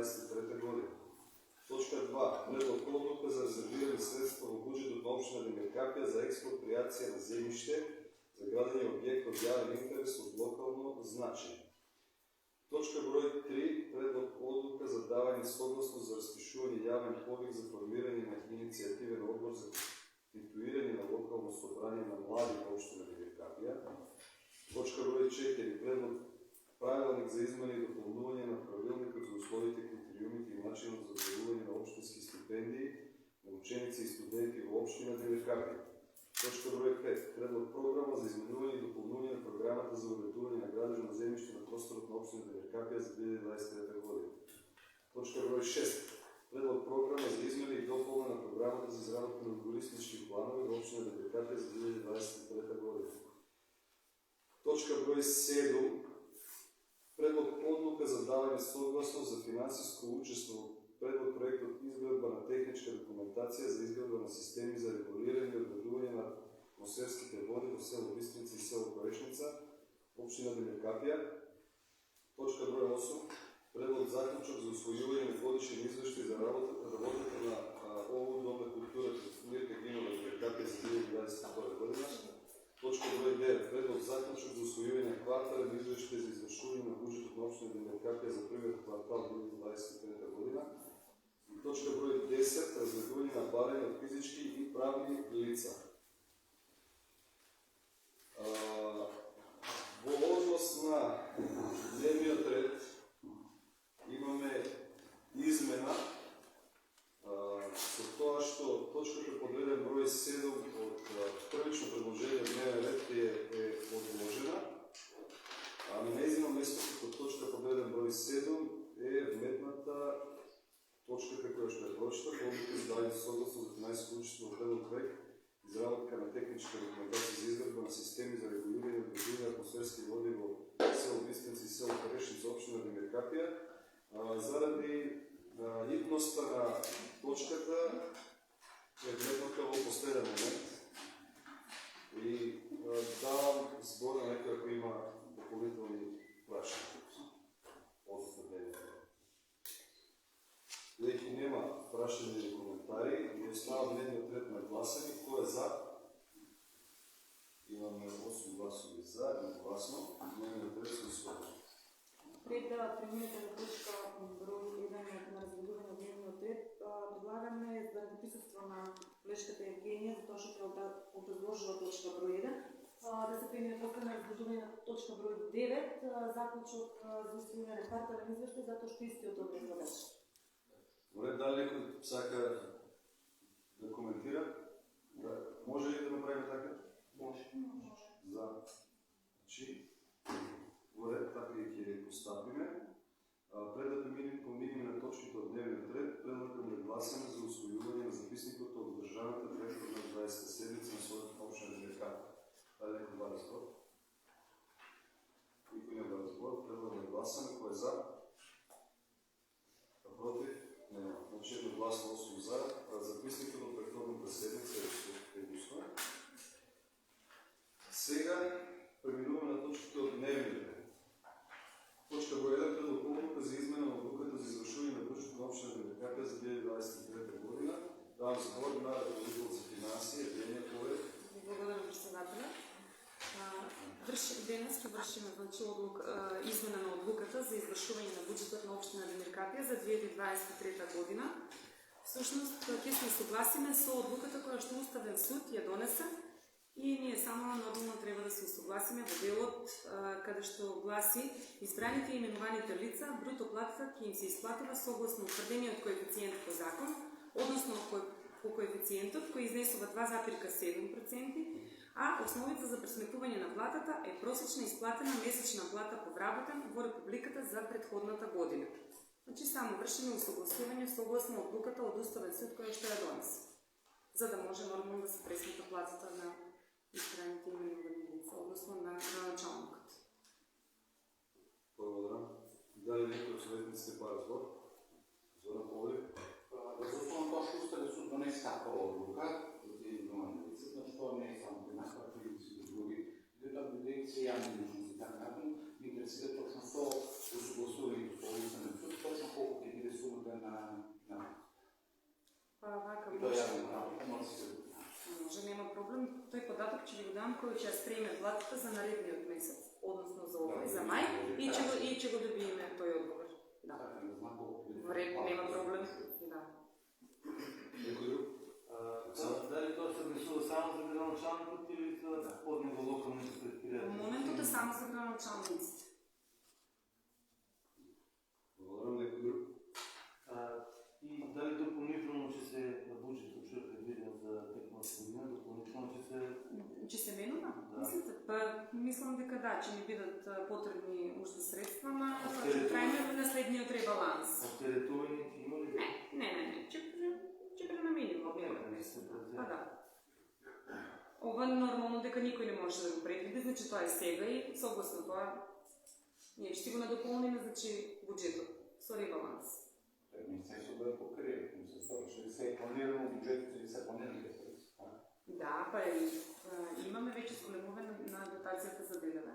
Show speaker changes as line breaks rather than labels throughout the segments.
2023 година. Точка 2. Предлог одлука за резервирани средства в бюджетот на општина Демиркапија за експроприација на земјиште за градени објект од јавен интерес од локално значење. Точка број 3. Предлог одлука за давање согласност за распишување јавен повик за формирање на иницијативен одбор за конституирање на локално собрание на млади во општина Демиркапија. Точка број 4. Предлог правилник за измени и дополнување на правилникот за условите, критериумите и начинот за доделување на општински стипендии на ученици и студенти во општина Демиркапија. Точка број 5. Предлог програма за изменување и дополнување на програмата за уредување на градежно земјиште на просторот на општина Демиркапија за 2023 година. Точка број 6. Предлог програма за измени и дополнување на програмата за изработка на урбанистички планови во општина Демиркапија за 2023 година. Точка број 7. Предлог одлука за давање согласност за финансиско учество во предлог проектот изградба на техничка документација за изградба на системи за регулирање и одредување на атмосферските води во село Бистрица и село Корешница, општина Демиркапија. Точка број 8. Предлог заклучок за усвојување на годишен извештај за работата на ОУ Дом на културата Мирка Гинова Демиркапија за 2022 година. Точка број 9. Предлог заклучок за усвојување на квартален извештај за извршување на буџетот на општина Демиркапија за првиот квартал 2023 година. И точка број 10. Разгледување на барање од физички и правни лица. Во однос на дневниот ред имаме измена со тоа што точката под реден број 7 од првично предложение дневен ред е одложена, а на нејзино место како точка под реден број 7 е вметната точката која што е прочитана, одлука за давање согласност за финансиско учество во предлог проект изработка на техничка документација за изградба на системи за регулирање и одредување на атмосферски води во село Бистрица и село Корешница, општина Демиркапија. Заради итноста на точката е вметната во последен момент и давам збор на некој ако има дополнителни прашања од дневниот ред. Бидејќи нема прашања или коментари, и остава дневниот ред на гласање. Кој е за? Имаме 8 гласови за, едногласно. Дневниот ред се усвојува.
Пред да преминете на точка број 1 на разгледување на дневниот ред, предлагаме заради присуство на колежката Евгенија, за тоа што образложила точка број 1, да се премине после на разгледување на точка број 9, заклучок за усвојување на квартален извештај, затоа што истиот образложи.
Добре, дали некој сака да коментира? Може ли да направиме така?
Може.
За. Значи, во ред така и ќе поставиме. Пред да поминеме на точките од дневниот ред, предлагам да гласаме за усвојување на записникот од одржаната претходна 20-та седмица на Советот на општина Демиркапија. Дали некој бара збор? Никој не бара збор. Предлагам да гласаме. Кој е за? Против? Нема. Значи едногласно 8 за. Записникот од претходната седмица е усвоен. Сега преминуваме на точките од дневниот ред. Точка број 1. Предлог одлука за измена на одлуката за извршување на буџетот на општина Демиркапија за 2023 година. Давам збор на ръководител за финансии Евгенија Ковев.
Благодарам, председателя. Денес ќе вршиме измена на одлуката за извршување на буџетот на општина Демиркапија за 2023 година. Всушност, ќе се согласиме со одлуката која што Уставен суд ја донесе и ние само нормално треба да се согласиме во делот каде што гласи избраните и именуваните лица, бруто платата ќе им се исплатува согласно утврдениот коефициент по закон, односно по коефициентот кој изнесува 2,7%, а основица за пресметување на платата е просечна исплатена месечна плата по вработен во Републиката за претходната година. Значи само вршиме усогласување согласно одлуката од Уставен суд која што ја донесе, за да може нормално да се пресмета платата на избраните именувани лица, односно на началникот.
Благодарам. Дали некој од советниците бара збор? Зоран Повлев.
Застосувам тоа што Уставен суд донесе таква одлука за именувани лица, значи тоа не е само при нас, како и сите други. Бидејќи се јавни длъжности, така ни интересира точно со усогласувањето со Уставен суд, точно колку ќе биде на
Вака,
и тоа јавна работа, може да се
може, нема проблем. Тој податок ќе ви го дам кој ќе ја спреме платата за наредниот месец, односно за овој, за мај, и ќе го добиеме тој одговор. Да. Во ред, нема проблем. Да.
Некој друг?
Дали тоа се однесува само за градоначалникот или за поднего локалните
Во
предпријатија?
моментот е само за градоначалниците.
Благодарам, некој друг?
И дали дополнително ќе се буџетот што е предвиден за текмата година, дополнително
Ќе се менува?
Да.
Мислите? Па, мислам дека да, ќе ни бидат потребни уште средства, ама
А
ќе
сте-
правиме на следниот ребаланс.
Оптеретување има ли?
Не. Ќе пренаменимо.
Не се
Па
предвиден.
да. Ова нормално дека никој не може да го предвиди, значи тоа е сега и согласно тоа ние ќе го надополниме, значи буџетот со ребаланс.
Министерството да покрие, што се е планирано буџетот и се планираните средства.
Да, па имаме веќе зголемување на дотацијата за ДДВ.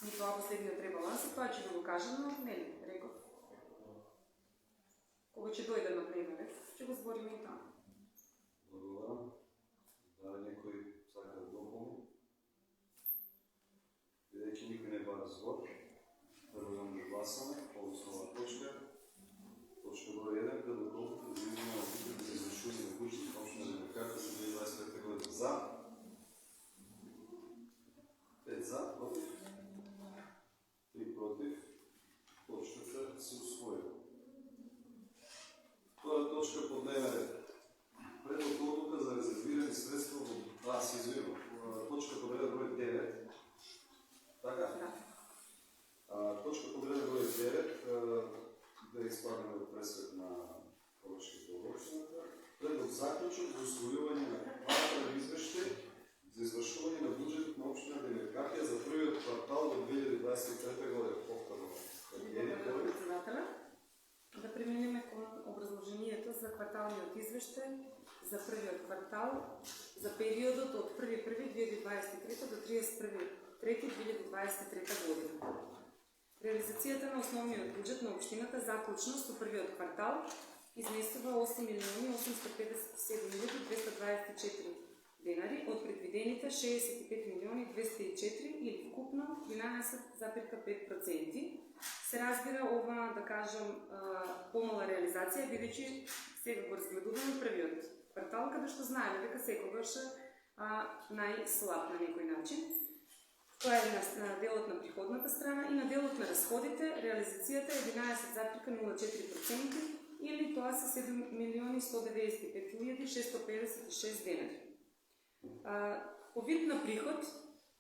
И тоа последниот ребаланс, и тоа ќе да го кажам, но нели, реков. Кога ќе дојде на дневен ред, ќе го збориме и таму.
Благодарам. Дали некој сака да дополни? Бидејќи никој не бара збор, предлагам да гласаме по основна точка. Точка број 1, предлог одлука за измене на одлуката за извршување на буџетот на општина Демеркапија за 2025 година. За? 5 за, против? 3 против. Точката се усвоила. Втора точка по дневен ред. Предлог одлука за резервирани средства во се извинувам. Точка по дневен број 9. Така?
Да.
Точка по дневен број 9 да испаднеме од пресвет на Колешката обопштината. Предлог заклучок за усвојување на квартален извештај за извршување на буџетот на општина Демеркапија за првиот квартал во 2023 година. Повторно.
Благодарам председателя. Да преминеме кон образложението за кварталниот извештај за првиот квартал за периодот од 1.1.2023 до 31.3.2023 година. Реализацијата на основниот буџет на општината заклучно со првиот квартал изнесува 8.857.224 денари од предвидените 65.204 или вкупно 13,5%. Се разбира ова, да кажам, помала реализација, бидејќи сега го разгледуваме првиот квартал, каде што знаеме дека секогаш најслаб на некој начин. Тоа е на делот на приходната страна и на делот на расходите реализацијата е 11,04% или тоа се 7.195.656 денари. По вид на приход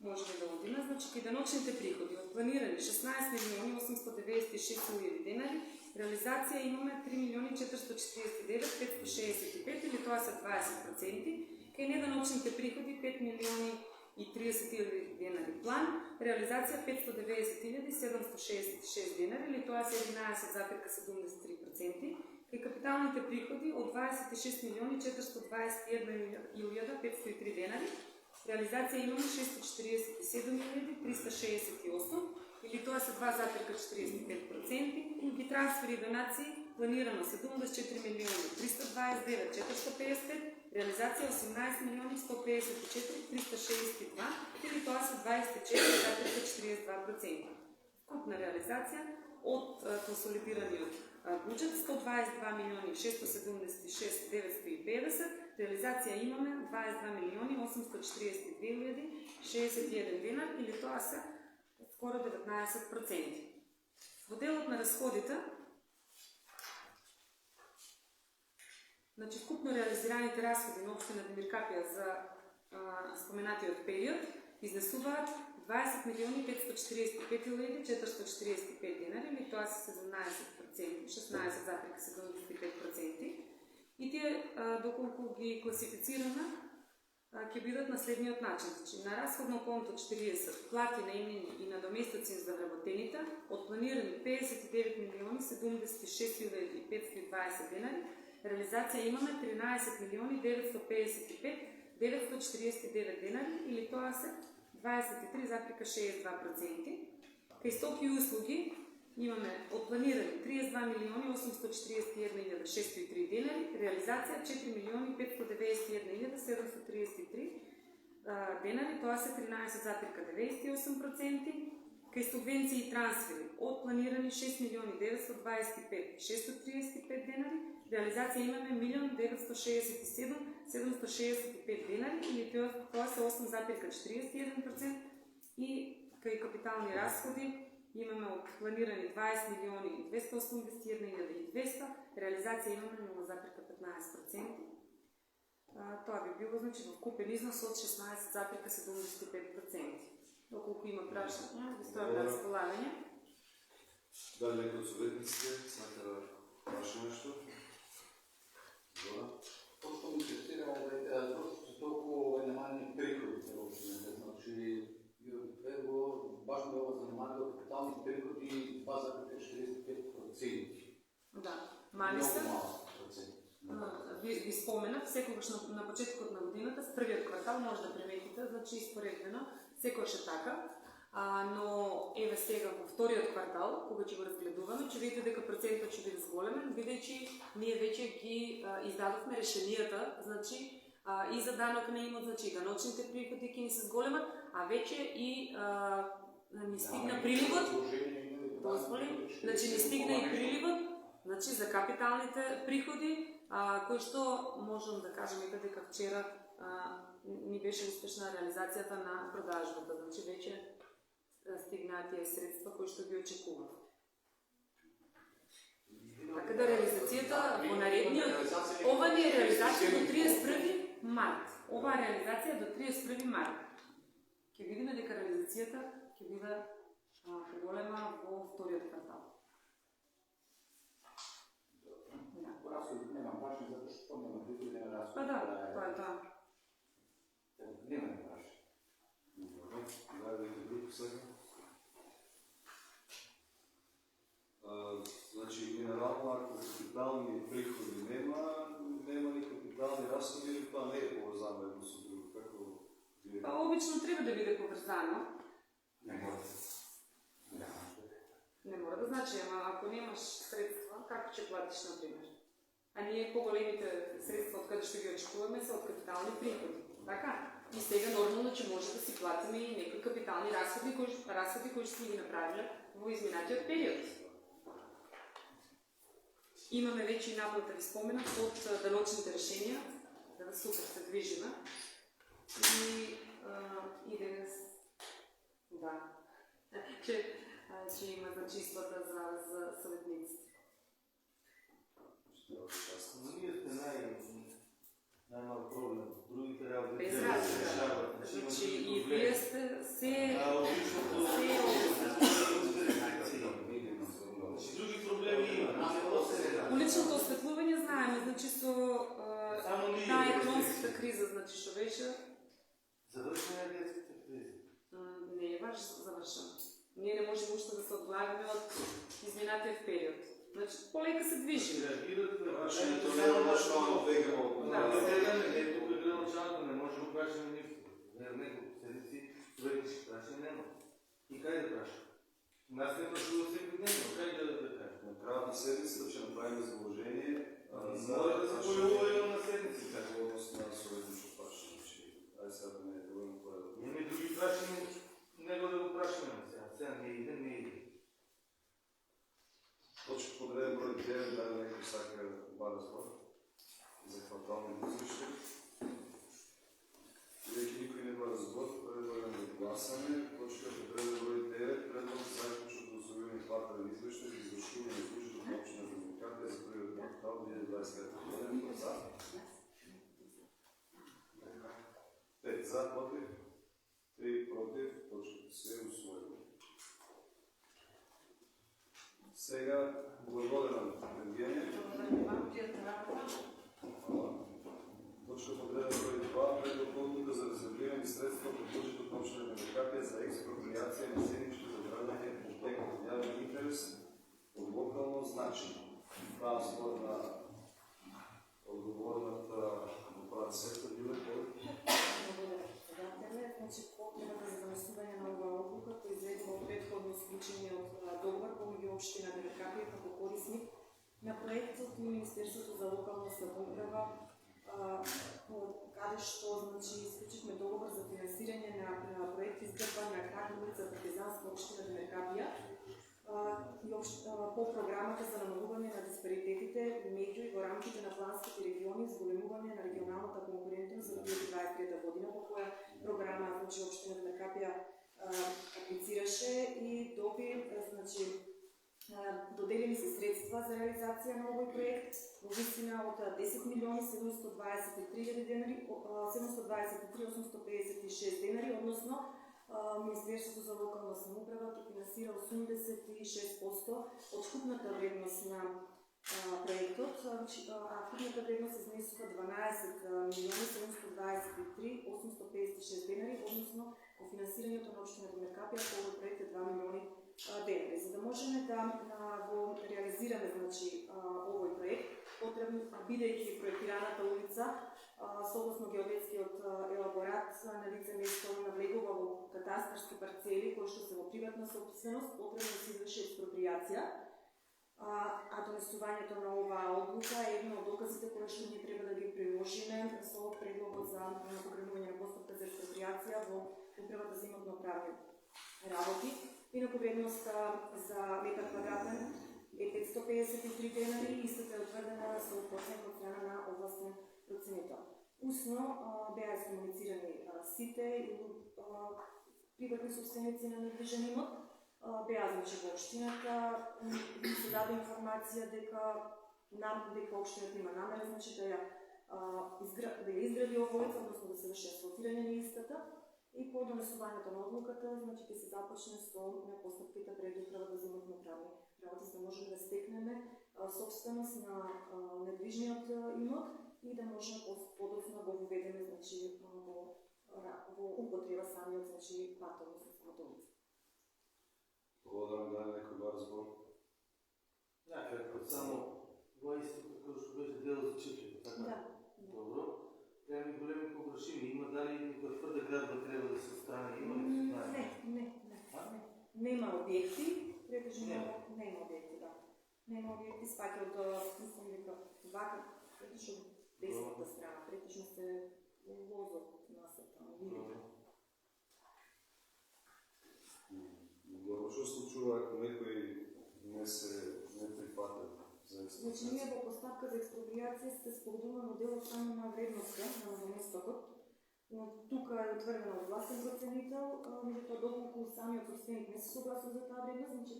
можеме да одиме, значи киданочните приходи од планирани 16.896.000 денари, реализација имаме 3.449.565 или тоа се 20%, кај неданочните приходи 5.030.000 денари план, реализација 590.766 денари или тоа се 11,73%, кај капиталните приходи од 26.421.503 денари, реализација имаме 647.368 или тоа се 2,45% и трансфери и донации планирано 74.329.455, реализација 18.154.362 или тоа се 24,42%. Вкупна реализација од консолидираниот буџет 122.676.950, реализација имаме 22.842.061 денар или тоа се скоро 19%. Во делот на расходите, значи вкупно реализираните расходи на општина Демеркапија за споменатиот период изнесуваат 20.545.445 денари или тоа се 17%, 16,75%. И тие, доколку ги класифицираме, ќе бидат на следниот начин. Значи, на расходно конто 40 плати на имени и на доместоци за вработените од планирани 59.076.520 денари, реализација имаме 13.955.949 денари или тоа се 23,62%. Кај стоки и услуги имаме от планирани 32 милиони 841 603 денари, реализација 4 милиони 591 733 денари, тоа се 13,98%. Кај субвенции и трансфери од планирани 6 милиони 925 635 денари, реализација имаме 1 967 765 денари, или тоа се 8,41%. И кај капитални расходи имаме од планирани 20 милиони 281 200, реализација имаме 0,15%. Тоа би било, значи, во купен износ од 16,75%. Доколку има прашања, ви стојам на располагање.
Дали некој од советниците сака да праша нешто? Зора?
То што ми интересира, зашто се толку намалени приходите во општината, значи прво важно да го занимаваме капитални приходи 2,45%.
Да, мали се. Ви споменав, секогаш на почетокот на годината, с првиот квартал може да приметите, значи испоредбено, секогаш е така, но еве сега во вториот квартал, кога ќе го разгледуваме, ќе видите дека процентот ќе биде зголемен, бидејќи ние веќе ги издадовме решенијата, значи и за данок на имот, значи и даночните приходи ќе ни се зголемат, а веќе и ни стигна приливот, значи ни стигна и приливот, значи за капиталните приходи, кој што можам да кажем и дека вчера ни беше успешна реализацијата на продажбата, значи веќе стигнаат тие средства кои што ги очекував. Така да реализацијата во наредниот, ова не е реализација до 31 март. Ова е реализација до 31 март. Ќе видиме дека реализацијата ќе биде поголема во вториот квартал.
Разходите нема прашање, затоа што нема приходи, нема разходи.
Па да, тоа е тоа.
Нема прашање.
Дали некој друг сега? Значи, генерално, ако капитални приходи нема ни капитални разходи, или тоа не е поврзано едно со друго? Како ви е?
Па обично треба да биде поврзано.
Не мора.
Не мора да значи, ама ако немаш средства, како ќе платиш, например? А ние поголемите средства од каде што ги очекуваме се од капитални приходи. Така? И сега нормално ќе може да си платиме и некои капитални расходи кои што ги направиле во изминатиот период. Имаме веќе и наплата, ви споменав, од даночните решенија, да супер се движиме. И денес, да, ќе има значи исплата за съветниците.
Но ние сте най-мал проблем. Другите работи
Без
трябва да се
разлика.
решават.
Значи и вие сте
Други проблеми има.
уличното осветлување знаеме, значи со таа економската криза, значи што беше,
Завършена е детската криза.
не е баш завршена. Ние не можеме уште да се одглавиме од изминатиот период. Значи полека се движи.
Реагират на
Прашањето не е начално вегано.
Да.
Не е тук началото, не може да го прашаме нищо. Не, него седици, човек ще праша, няма. И кај да праша? Нас не прашува всеки ден, но кај да кажа?
На крајот на седмицата ќе направиме изложение
Може да се појавува на седмиците.
односно на советничко прашање. Ајде сега да не е доволно поредно.
Имаме други прашани, него да го прашаме сега. Сега не иде, не иде.
Точка подреден број 9, дали некој сака бара збор за квартални излишки. Веќе никој не бара збор, предлагам да гласаме. Точка подреден број 9, предлог за заклучок до освојување квартални излишки за извршување на службите на општина Демократија за првиот квартал 2025 година. За. 5 за, против, 3 против, точката се усвојува. Сега, благодарам на Евгенија. Точка подреден број 2, предлог одлука за резервирање средства по буџетот на општина Демократија за експроприација на земјиште за градење објект од јавен интерес од локално значење. Правам збор на одговорната управен сектор Јуле.
Значи, потребата за занесување на оваа одлука кој изредува предходно склучениот договор помеѓу општина што значи исклучивме договор за финансирање на проект изградба на крак улица Партизанска општина Демеркапија по програмата за намалување на диспаритетите меѓу и во рамките на планските региони и зголемување на регионалната конкурентност за 2023 година, по која програма значи општина Демеркапија аплицираше и доби значи доделени се средства за реализација на овој проект во висина од 10.723.000 денари, 723.856 денари, односно Министерството за локална самоуправа ќе финансира 86% од вкупната вредност на проектот, а вкупната вредност изнесува 12.723.856 денари, односно кофинансирањето на општина Демеркапија по овој проект е 2 милиони денари. За да можеме да го реализираме значи овој проект, потребно бидејќи проектираната улица согласно геодетскиот елаборат на лице место навлегува во катастарски парцели кои што се во приватна собственост, потребно да се изврши експроприација. А донесувањето на оваа одлука е едно од доказите кои што ние треба да ги приложиме со предлогот за покренување на постапка за експроприација во Управата за имотно-правни работи. Инаку вредноста за метар квадратен е 553 денари и истата е утврдена со процент од страна на областен проценител. Усно беа искомуницирани сите и приватни собственици на недвижен имот, беа значи во општината се даде информација дека општината има намера значи да ја изгради овој, односно да се врши асфалтирање на истата. И по донесувањето на одлуката, значи ќе се започне со постапките пред Управата за имотно-правни работи, за да можеме да стекнеме собственост на недвижниот имот и да можеме подоцна да го воведеме значи во употреба самиот значи пат, односно самата улица.
Благодарам да некој бар збор.
Кратко, само во истото кој што беше дел за читање, така?
Да.
Добро. Треба големи погрешими. Има дали некоја тврда градба треба да се отстрани? Има ли се знае?
Не. Нема објекти, претежно нема објекти, да. Нема објекти, спаќа од, мислам дека, вака, претежно десната страна, претежно се лозот насета, видите.
Добро, што случува ако некој не прифата за експроприација?
Значи, ние во постапка за експроприација се спогодуваме во делот само на вредноста на наместокот. Тука е утврдена од властен проценител, меѓутоа доколку самиот собственик не се согласува за таа вредност, значи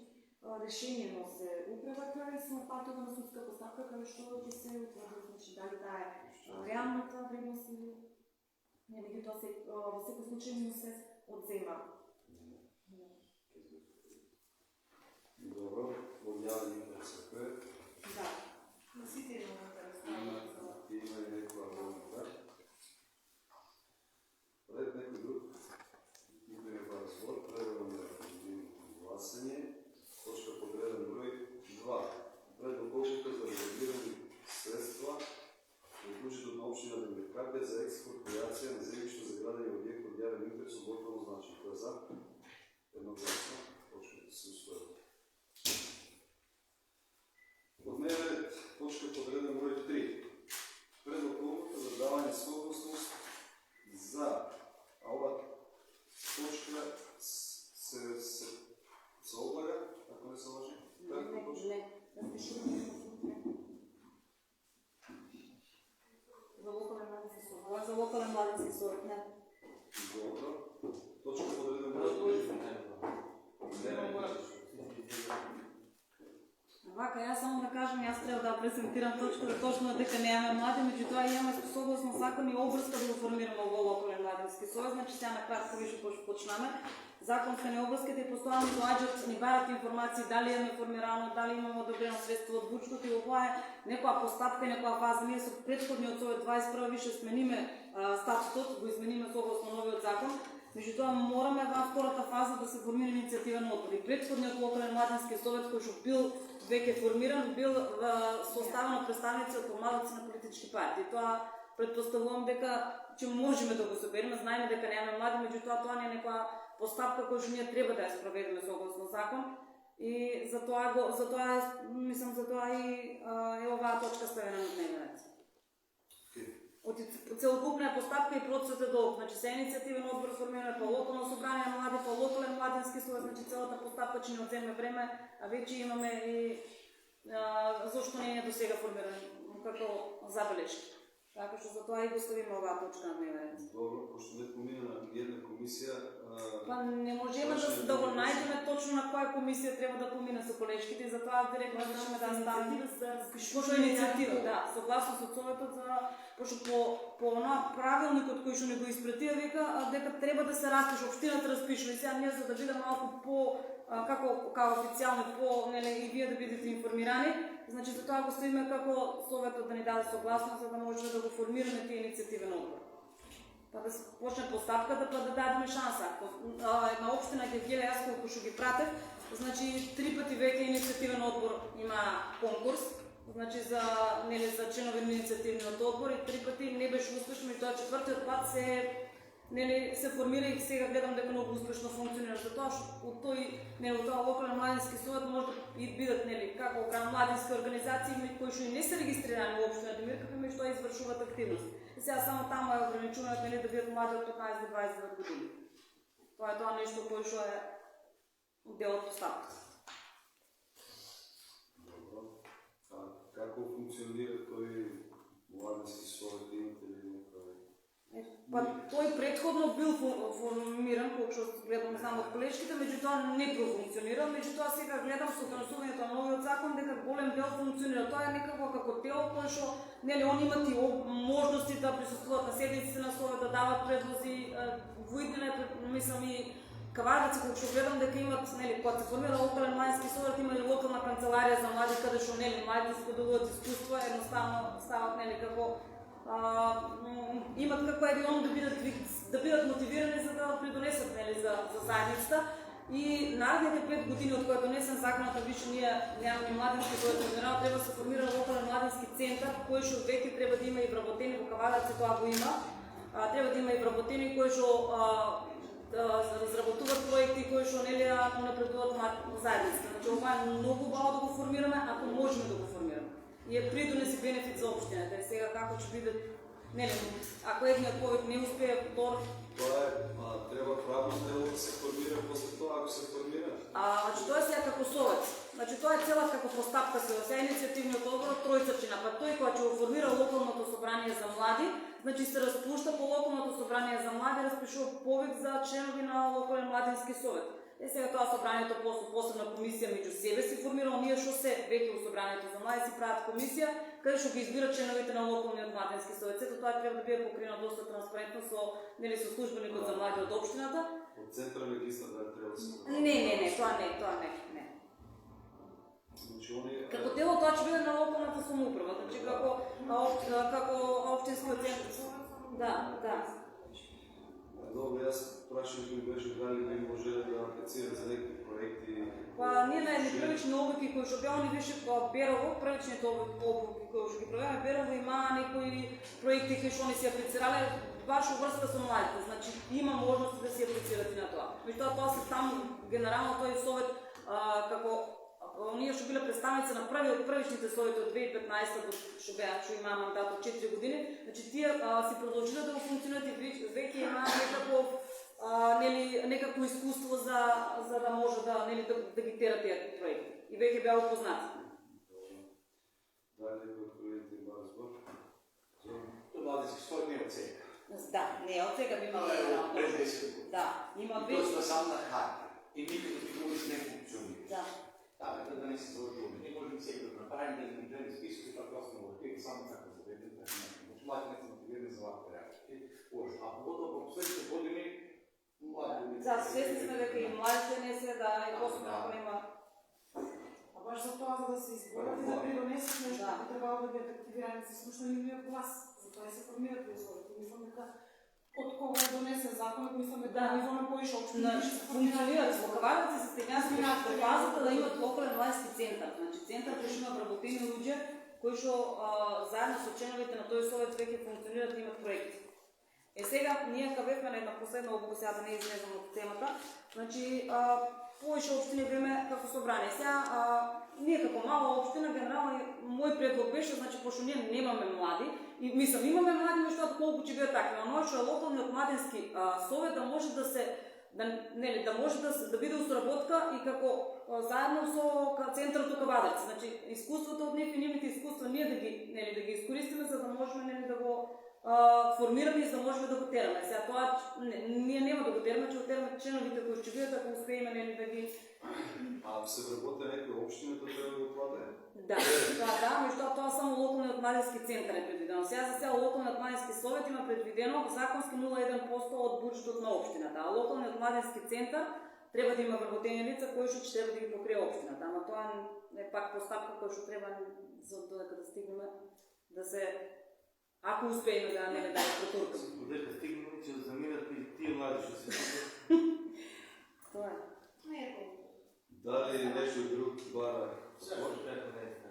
решение носи управата и се патува на судска постапка каде што ќе се утврди значи дали таа е реалната вредност или не, меѓутоа во секој случај му се одзема.
Добро, одјавен ИПСП.
Да. На сите имаме
Има и некоја волна. Пред некој друг, никој не прави збор, предлагам да видим гласање. Точка под реден број 2. Предлог одлука за резервирани средства во буџетот на општина Демеркапија за експроприација на земјиште за градење објект од јавен интерес од локално значење. Кој е за? Едногласно. Точката се усвојува. Од дневен ред, точка под реден број 3. Предлог одлука за давање согласност за ова точка се одлага, ако не се лажи?
Не, разпишуваме за локален младински совет. За локален младински совет, не.
Добро. Точка под реден број 3.
Вака, јас само да кажам, јас треба да презентирам точката точно дека немаме млади, меѓутоа имаме согласно закон и обврска да го формираме во локален младински совет, значи сега на кратко више почнаме. Законските обврските и постојано доаѓаат, ни барат информации дали е неформирано, дали имаме одобрено средство од буџетот и ова е некоја постапка и некоја фаза. Ние со претходниот совет 21 више смениме статутот, го измениме согласно новиот закон. Меѓутоа мораме во втората фаза да се формира иницијативен одбор. И претходниот локален младински совет кој што бил веќе формиран, бил составен од представници од помладоци на политички партии. Тоа претпоставувам дека ќе можеме да го собереме, знаеме дека немаме млади, меѓутоа тоа не е некоја постапка која што ние треба да ја спроведеме согласно закон. И затоа и е оваа точка ставена на дневен ред. целокупна постапка и процесът е долг. Значи се инициативен одбор формираме по локално собрание на млади, по локален младински съвет, значи цялата постапка, че не отземе време, а вече имаме и защо не е до сега формиран като забележки. Така што за тоа и го ставиме оваа точка на дневен ред.
Добро, пошто не помина на една комисија.
Па не можеме да го најдеме точно на која комисија треба да помине со колешките и затоа директно решиме да ставиме пошто инициатива, да, согласно со советот за пошто по онаа правилникот кој што не го испратија вика дека треба да се распише, општината распишува и сега ние за да биде малку по како официјално по нели и вие да бидете информирани, значи за тоа го ставиме како советот да ни даде согласност за да може да го формираме тие инициативен одбор. Па да почне постапката, па да дадеме шанса. Една општина Гевгеле, јас колку што ги пратев, значи 3 пати веќе инициативен одбор има конкурс, значи за нели за членови на инициативниот одбор и 3 пати не беше успешно и тоа четвртиот пат се формира и сега гледам дека многу успешно функционира, затоа што од од тоа локален младински совет може да и бидат нели како младински организации кои што и не се регистрирани во општина Демиркапи, меѓутоа извршуваат активност. И сега само таму е ограничувањето нели да бидат млади од 15 до 29 години. Тоа е тоа нешто кое што е дел од постапката.
Добро. Како функционира тој младински совет, имате ли
Па тој предходно бил формиран, колку што гледам само од колешките, меѓутоа не профункционира, меѓутоа сега гледам со донесувањето на новиот закон дека голем дел функционира. Тоа е некако како тело кое што нели они имат и можности да присуствуваат на седниците на совет, да дават предлози, воиднина, мислам и Каварници, колку што гледам дека имат нели кога се формира локален младински совет, има и локална канцеларија за млади каде што нели младите споделуваат искуства, едноставно стават нели како имат како едно да бидат мотивирани за да придонесат нели за заедницата и наредните 5 години од кога е донесен законот, више ние немаме младински совет, генерално треба да се формира локален младински центар кој што веќе треба да има и вработени во Каварници, тоа го има. Треба да има и вработени кои што разработуваат проекти кои што нели напредуваат заедницата. Значи ова е многу убаво да го формираме, ако можеме да го формираме. И е придонес и бенефит за општината. И сега како ќе биде, нели, ако едниот повик не успее, втор.
Тоа е, треба правно дело да се формира после тоа, ако се формира.
Значи тоа е сега како совет. Значи тоа е цела како постапка сега инициативниот одбор тројцачина, па тој кој ќе го формира локалното собрание за млади, значи се распушта по локалното собрание за млади, распишува повик за членови на локален младински совет. Сега тоа собранието посебна комисија меѓу себе си формира, оние што се веќе во собранието за млади си прават комисија, каде што ги избират членовите на локалниот младински совет. Сето тоа треба да биде покриено доста транспарентно со нели со службеникот за млади од општината.
Од централен регистар да треба да се.
Не, тоа не.
Значи оние
како дело тоа ќе биде на локалната самоуправа, значи како општинскиот центар. Да.
Добро, јас прашањето ми беше дали би можеле да аплицират за некои проекти.
Па ние на едни првични обуки кои што беа, они беше Берово, првичните обуки кои што ги проведеме Берово, има некои проекти кои што они се аплицирале баш во врска со младите, значи има можност да се аплицират и на тоа. Меѓутоа тоа се таму генерално тој совет како оние што биле представници на првичните совети од 2015 до што имаа мандат од 4 години, значи тие си продолжиле да го функционират и веќе има некакво искуство за да може да ги терат тие проекти. И веќе беа упознати.
Дали од колегите има разбор?
Тоа младински совет не е од сега.
Да, не е од сега би имало генерално.
Пред 10 години.
Да, има
И тоа се сам на харта. И никако ти можеш не функционира.
Да.
Да не се завршуваме. Ние можем сега да направим да ни гледаме списъци, това просто не върти, само така да заведем да не млади не са мотивирани за лапта реакции. А поgotovo по последните години млади.
Да, свесни сме дека и младите не се и посебно ако нема.
А баш за тоа, за да се изборат и да придонесат нешто, требало да бидат активирани се слушна нивниот глас. Затоа се формират и условите. Мислам дека од кога е донесен законот, мислам дека ниво на кој што
функционираат во Каварници се стењаски на базата да имат локален младински центар. Значи центар кој што има вработени луѓе кои што заедно со членовите на тој совет веќе функционираат и имат проекти. Сега ние кавевме на една последна обука, сега да не излезам од темата. Значи повеќе општини време како собрание. Сега ние како мала општина генерално мој предлог беше, значи пошто ние немаме млади и мислам имаме млади, но што колку ќе бидат такви, но што е локалниот младински совет да може да се да може да биде усработка и како заедно со центарот у Кавадарци. Значи искуството од нив и нивните искуства ние да ги искористиме за да можеме да го формираме и за да можеме да го тераме. Сега тоа ние нема да го тераме, ќе го тераме членовите кои ќе бидат ако успееме да ги
А ако се вработи некоја општина, треба да го плате?
Да, меѓутоа тоа само локалниот младински центар е предвидено. Сега за сега локалниот младински совет има предвидено законски 0,1% од буџетот на општината, а локалниот младински центар треба да има вработени лица кои што ќе треба да ги покрие општината. Ама тоа е пак постапка која што треба за да стигнеме да се ако успееме да не да структурка.
Додека стигнеме ќе заминат и тие млади што се
Тоа е.
Не е толку.
Дали некој друг бара збор?
така.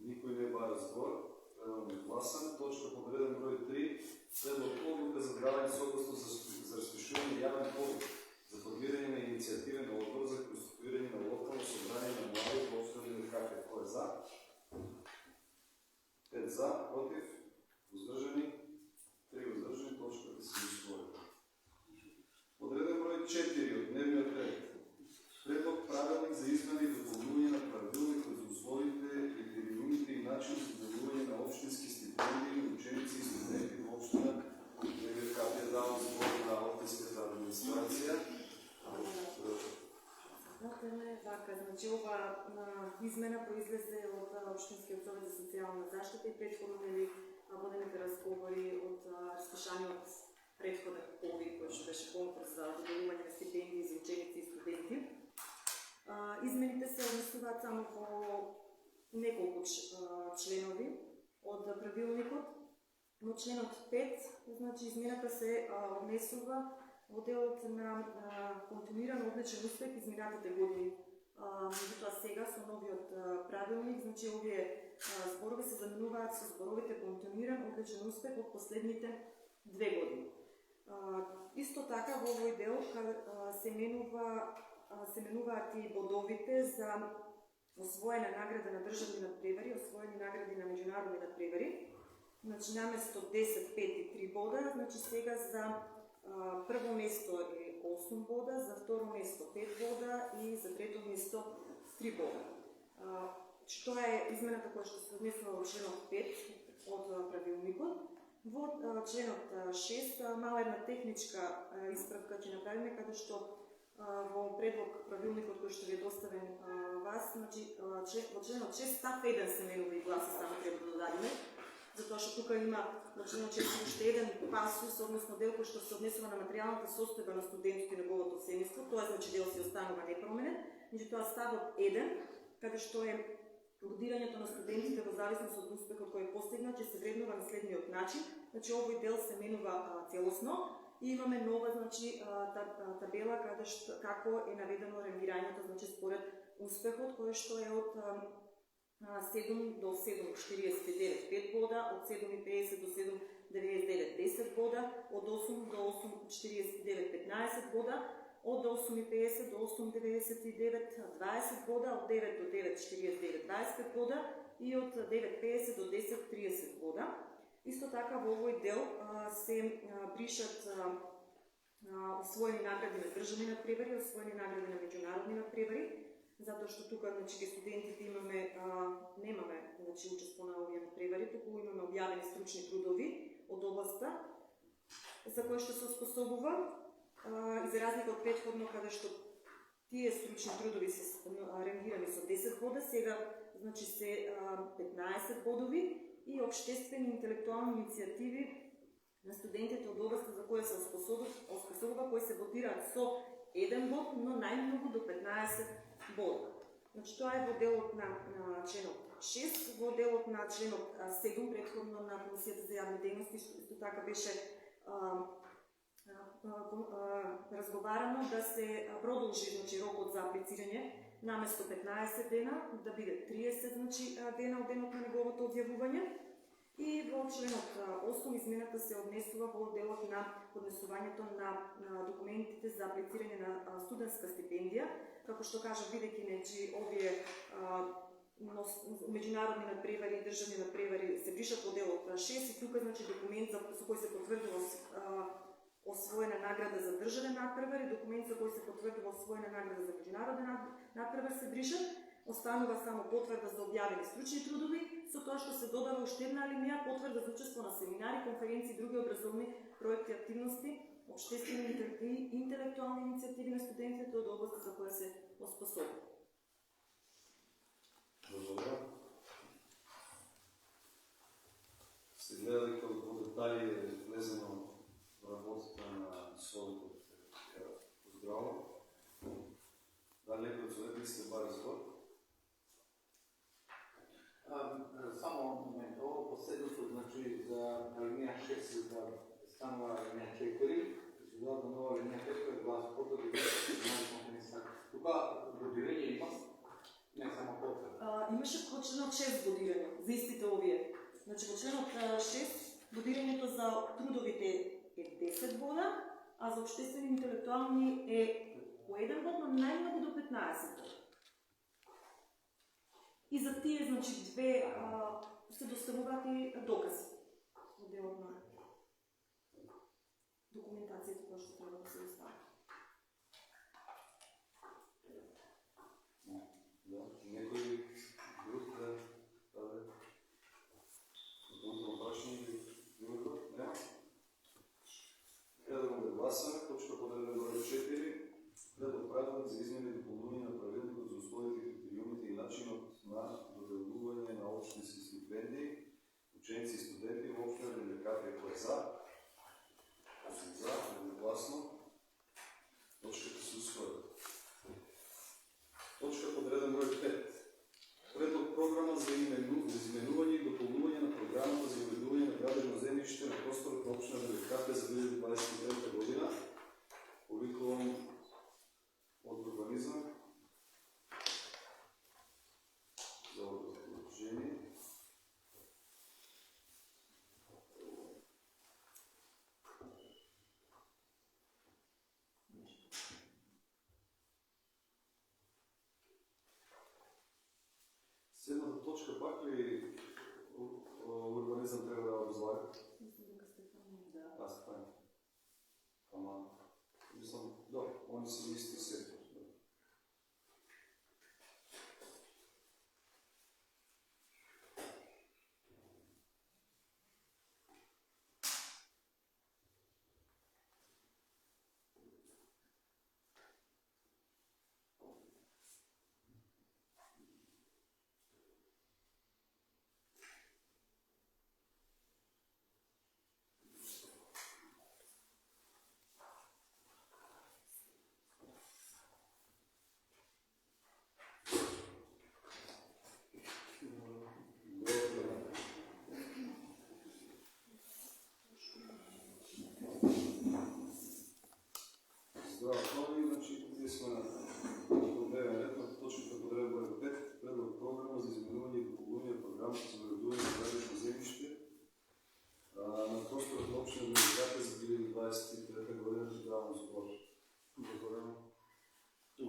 Никој не бара збор. Предаваме гласане. Точка под реден број 3. Предлог одлука за давање согласност за распишување јавен повик за формирање на иницијативен одбор за конституирање на локално собрание на млади во општина Демиркапија. Кој е за? 5 за, против, воздржани, 3 воздржани, точката се усвои. Подреден број 4 од дневниот ред. Предлог правилник за измени и дополнување на правилникот за условите и термините и начин за доделување на општински стипендии на ученици и студенти во општина Демиркапија. Давам збор на општинската администрација.
Така, значи ова измена произлезе од Општинскиот совет за социјална заштита и претходно водените разговори од распишаниот претходен повик кој што беше конкурс за доделување на стипендии за ученици и студенти. Измените се однесуваат само во неколку членови од правилникот. Во членот 5, значи измената се однесува во делот на континуиран одличен успех изминатите години. Меѓутоа сега со новиот правилник, значи овие зборови се заменуваат со зборовите континуиран одличен успех од последните 2 години. Исто така во овој дел се менуваат и бодовите за освоена награда на државни надпревари, освоени награди на меѓународни надпревари. Значи наместо 10, 5 и 3 бода, значи сега за прво место е 8 бода, за второ место 5 бода и за трето место 3 бода. Што е измената која што се однесува во членот 5 од правилникот. Во членот 6 мала една техничка исправка ќе направиме, каде што во предлог правилникот кој што ви е доставен вас, значи во членот 6 став 1 се менува и гласи само треба да додадиме, затоа што тука има во членот 6 уште еден пасус, односно дел кој што се однесува на материјалната состојба на студентот и неговото семејство, тоа значи дел си останува непроменет, меѓутоа ставот 1, каде што е годирањето на студентите во зависност од успехот кој е постигнат, ќе се вреднува на следниот начин. Значи овој дел се менува целосно и имаме нова значи табела каде што како е наведено рангирањето, значи според успехот кој што е од 7 до 7,49 5 бода, од 7,50 до 7,99 10 бода, од 8 до 8,49 15 бода, од 8,50 до 8,99 20 бода, од 9 до 9,49 25 бода и од 9,50 до 10,30 бода. Исто така во овој дел се бришат освоени награди на државни надпревари, освоени награди на меѓународни надпревари, затоа што тука значи ке студентите немаме значи учество на овие надпревари, туку имаме објавени стручни трудови од областа за кои што се способува и за разлика од претходно каде што тие стручни трудови се рангирани со 10 бода, сега значи се 15 бодови и општествени интелектуални иницијативи на студентите од областа за која се оспособува, кои се вотираат со 1 бод, но најмногу до 15 бода. Значи тоа е во делот на членот 6, во делот на членот 7, претходно на Комисијата за јавни дејности, исто така беше разговарано да се продолжи значи рокот за аплицирање наместо 15 дена да биде 30 значи дена од денот на неговото објавување
И во членот 8 измената се однесува во делот на поднесувањето на документите за аплицирање на студентска стипендија. Како што кажа, бидејќи нечи овие меѓународни надпревари и државни надпревари се бришат во делот 6 и тука значи документ со кој се потврдува освоена награда за државен надпревар и документ за кој се потврдува освоена награда за меѓународен надпревар се бришат. Останува само потврда за објавени стручни трудови, со тоа што се додава уште една алинеја, потврда за учество на семинари, конференции и други образовни проекти, активности, општествени и интелектуални иницијативи на студентите од област за која се оспособува.
Благодаря. Се гледа дека во детали е влезено во работата на Советот по здраво. Дали некој од советниците бари збор?
Само момент, ово последното, значи за алинеја 6 да станува алинеја 4, се додава нова алинеја 5, глас потврда да се конференција. Тука годирање има, не само потврда.
Имаше во членот 6 годирање за истите овие. Значи во членот 6 годирањето за трудовите е 10 бода, а за општествени и интелектуални е по 1 бод, но најмногу до 15 бода. И за тие, значи, две се доставуваат и докази во делот на документацијата која што треба да се достави.
Некој друг да даде допълнително прашање или друг друг? Не? Предлагам да гласаме. Точка под реден број 4. Предлог правилник за измени и допълнување на правилникот за условите, критериумите и начинот на доделување на општински стипендии, ученици и студенти во општина Демиркапија. Кој е за? За, едногласно. Точката се усвојува. Точка под реден број 5. Предлог програма за изменување и допълнување на програмата за уредување на градено земјиште на просторот на општина Демиркапија за 2023 година. Повикувам од урбанизам за образложение. Седмата точка пак ли урбанизам треба да образлага? Аз така. Ама, мислам, да, они са исти сектор.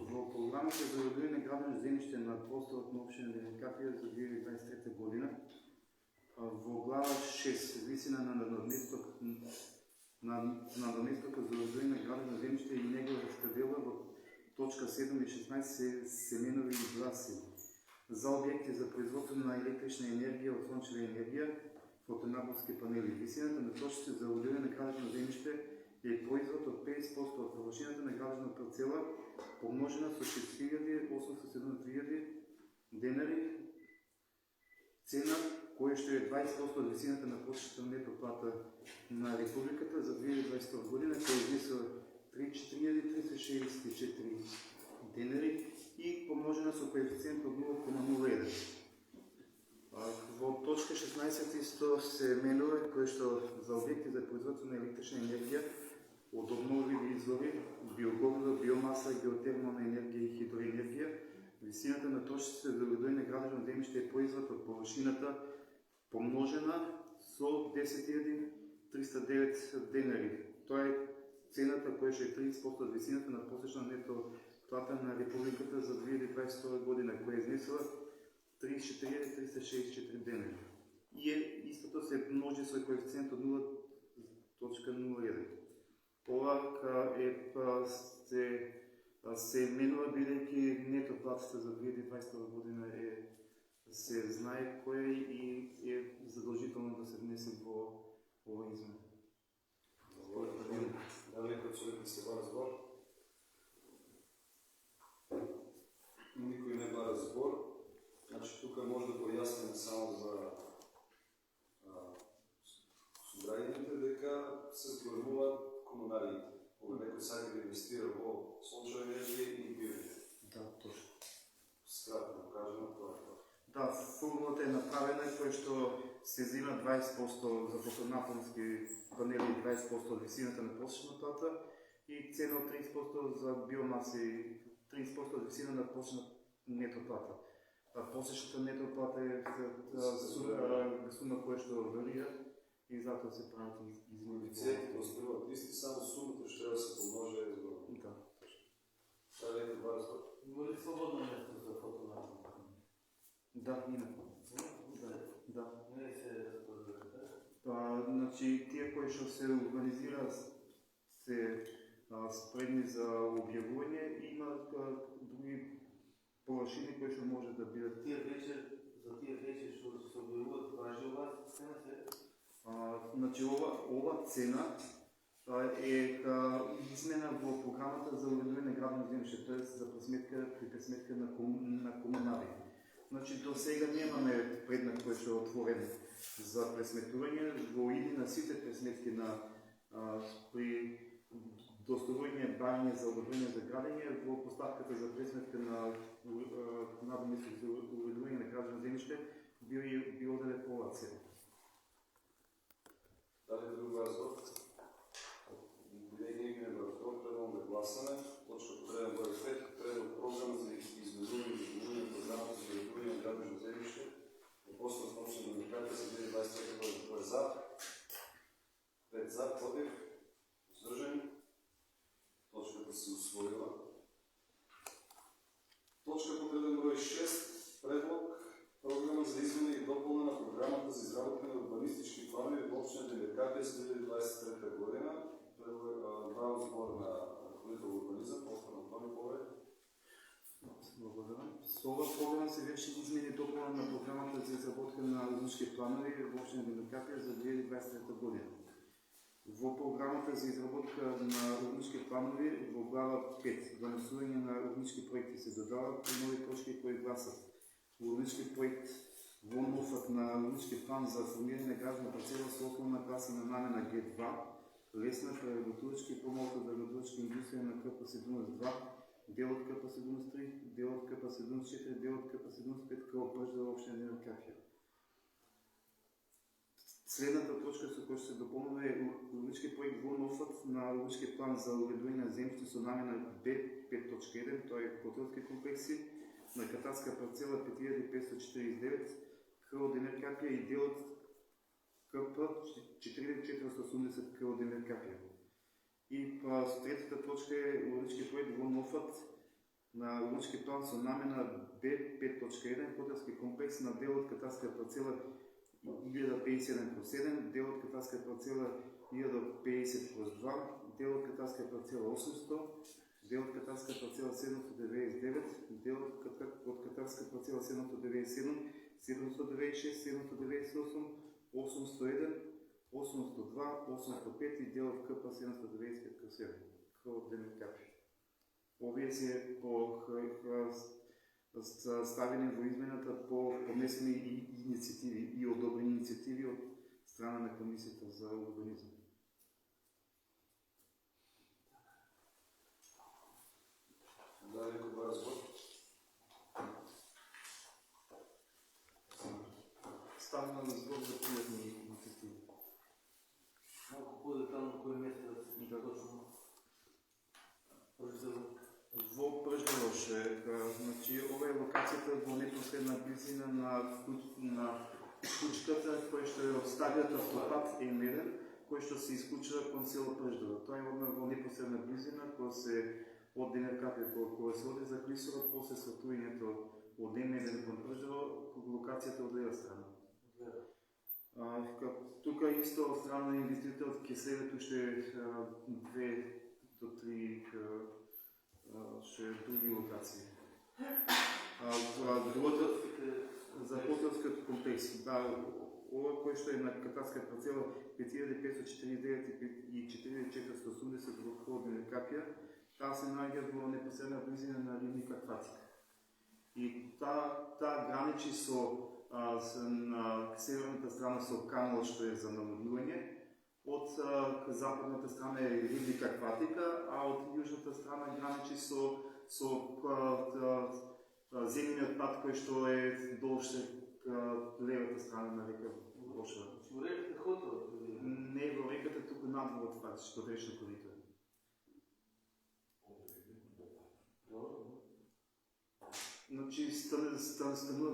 Во програмата за уредување градено земјиште на просторот на општина Демиркапија за 2023 година, во глава 6 висина на наместока за уредување градено земјиште и негова распредела во точка 7 и 16 се менува и гласи за објекти за производство на електрична енергија од сончева енергија, фотонапонски панели. Висината на точките за уредување градено земјиште е производ од 50% од површината на градена парцела, помножена со 6873 денари, цена која што е 20% од висината на prosечната нето плата на Републиката за 2022 година, која изнесува 3364 денари и помножена со коефициент од 0,01. Во точка 16 исто се менува кој што за објекти за производство на електрична енергија од обновливи извори, биогорива, биомаса, геотермална енергија и хидроенергија, висината на точките за уредување градено земјиште е производ од површината помножена
со 10.309 денари. Тоа е цената која што е 30% од висината на просечна нето плата на Републиката за 2022 година, која изнесува 34.364 денари. И истото се множи со коефициент од 0.01. Ова се менува бидејќи нето платата за 2022 година се знае која и е задолжително да се внесе во ова измена.
Дали некој од советниците се бара збор? Никој не бара збор. Значи, тука може да појасниме само за собрањето дека се зборуваат комуналите. Кога некој сака да инвестира во сончева енергија и биоенергија.
Да, точно.
Скратно кажано, тоа е тоа.
Да, формулата е направена која што се зема 20% за фотонафонски панели и 20% од висината на просечна плата и цена од 30% за биомаса и 30% од висина на просечна нето плата. Просечната нето плата е сума која што варира и затоа се прават измени.
Коефициентите остануваат исти, само сумата што треба да се помножи до...
Да.
Дали некој бара збор?
Има ли свободно место за фотонафон?
Да, има. Да.
Не се разпореждате.
Значи, тие кои што се урбанизираат се спредни за објавување и има други површини кои што може да бидат.
За тие вече што се објавуваат, важи ова цена се?
Значи, ова цена е измена во програмата за уредување градно земјиште, т.е. за пресметка на комунали. Значи, до сега немаме предмет кој што е отворен за пресметување, во иди на сите пресметки при доставување барање за одобрение за градење, во поставката за пресметка на надоместник за уредување на градно земјиште би одаде по ова цена.
Дали друг разбор? Бидејќи никој не бара збор, предлагам да гласаме. Точка пореден број 5, предлог програма за изменување и допълнување на програмата за уредување на градно земјиште во посла научна администрација за 2023 година. Тоа е за. 5 за, против, воздржани. Точката се усвоила. Точка пореден број 6, предлог програма за измена и дополна на програмата за изработка на урбанистички планови во општина Демиркапија за 2023 година. Браво збор на ръководител урбанизъм, професор Антони Пове.
Благодаря. С ова програма се върши измени и допълна на програмата за изработка на урбанистички планови в општина Демиркапија за 2023 година. Во програмата за изработка на урбанистички планови во глава 5 донесување на урбанистички проекти се додават нови точки кои гласат урбанистички проект во нофот на урбанистички план за формирање на градна парцела со основна класа на намена Г2, лесна преработувачка и помалка преработувачка индустрија на КП-72, дел од КП-73, дел од КП-74, дел од КП-75 као пржда во општина Демиркапија. Следната точка со која се дополнува е урбанистички проект во нофот на урбанистички план за уредување на земјиште со намена Б5.1, тоа е хотелски комплекси на катастарска парцела 5549 као Демиркапија и дел од КП 4480 као Демиркапија. И третата точка е урбанистички проект во нофот на урбанистички план со намена Б5.1 хотелски комплекс на дел од катастарска парцела 1057/7, дел од катастарска парцела 1050/2, дел од катастарска парцела 800, дел од катастарска парцела 799, дел од катастарска парцела 797, 796, 798, 801, 802, 805 и дел од КП 795/7 као Демиркапија. Овие се ставени во измената по поднесени инициативи и одобрени инициативи од страна на Комисијата за урбанизам.
Да, некој бара збор?
Ставено на збор за пријатни инициативи.
Малко по-детално кој место да се точно Прждево.
Во Прждевош, значи ова е локацијата во непосредна близина на кучката која што е од стариот автопат М1, кој што се исклучува кон село Преждора. Тоа е одма во непосредна близина, која се од Демеркапија, која се оди за Клисурот, после сватувањето од М1 кон Преждора, локацијата од лева страна. Тука исто од страна на инвеститорот ќе следат уште 2 до 3 ше други локации. За хотелскиот комплекс, ова кој што е на катарска парцела 5549 и 4480 во околу Демеркапија, таа се наоѓа во непосредна близина на ливника Кватика. И таа граничи на северната страна со канал што е за наводнување, од западната страна е ливника Кватика, а од јужната страна граничи со земјниот пат кој што е должен левата страна на река Бошева.
Во реката хотел?
Не во реката, туку надвор од това, што речна корито. Значи, станува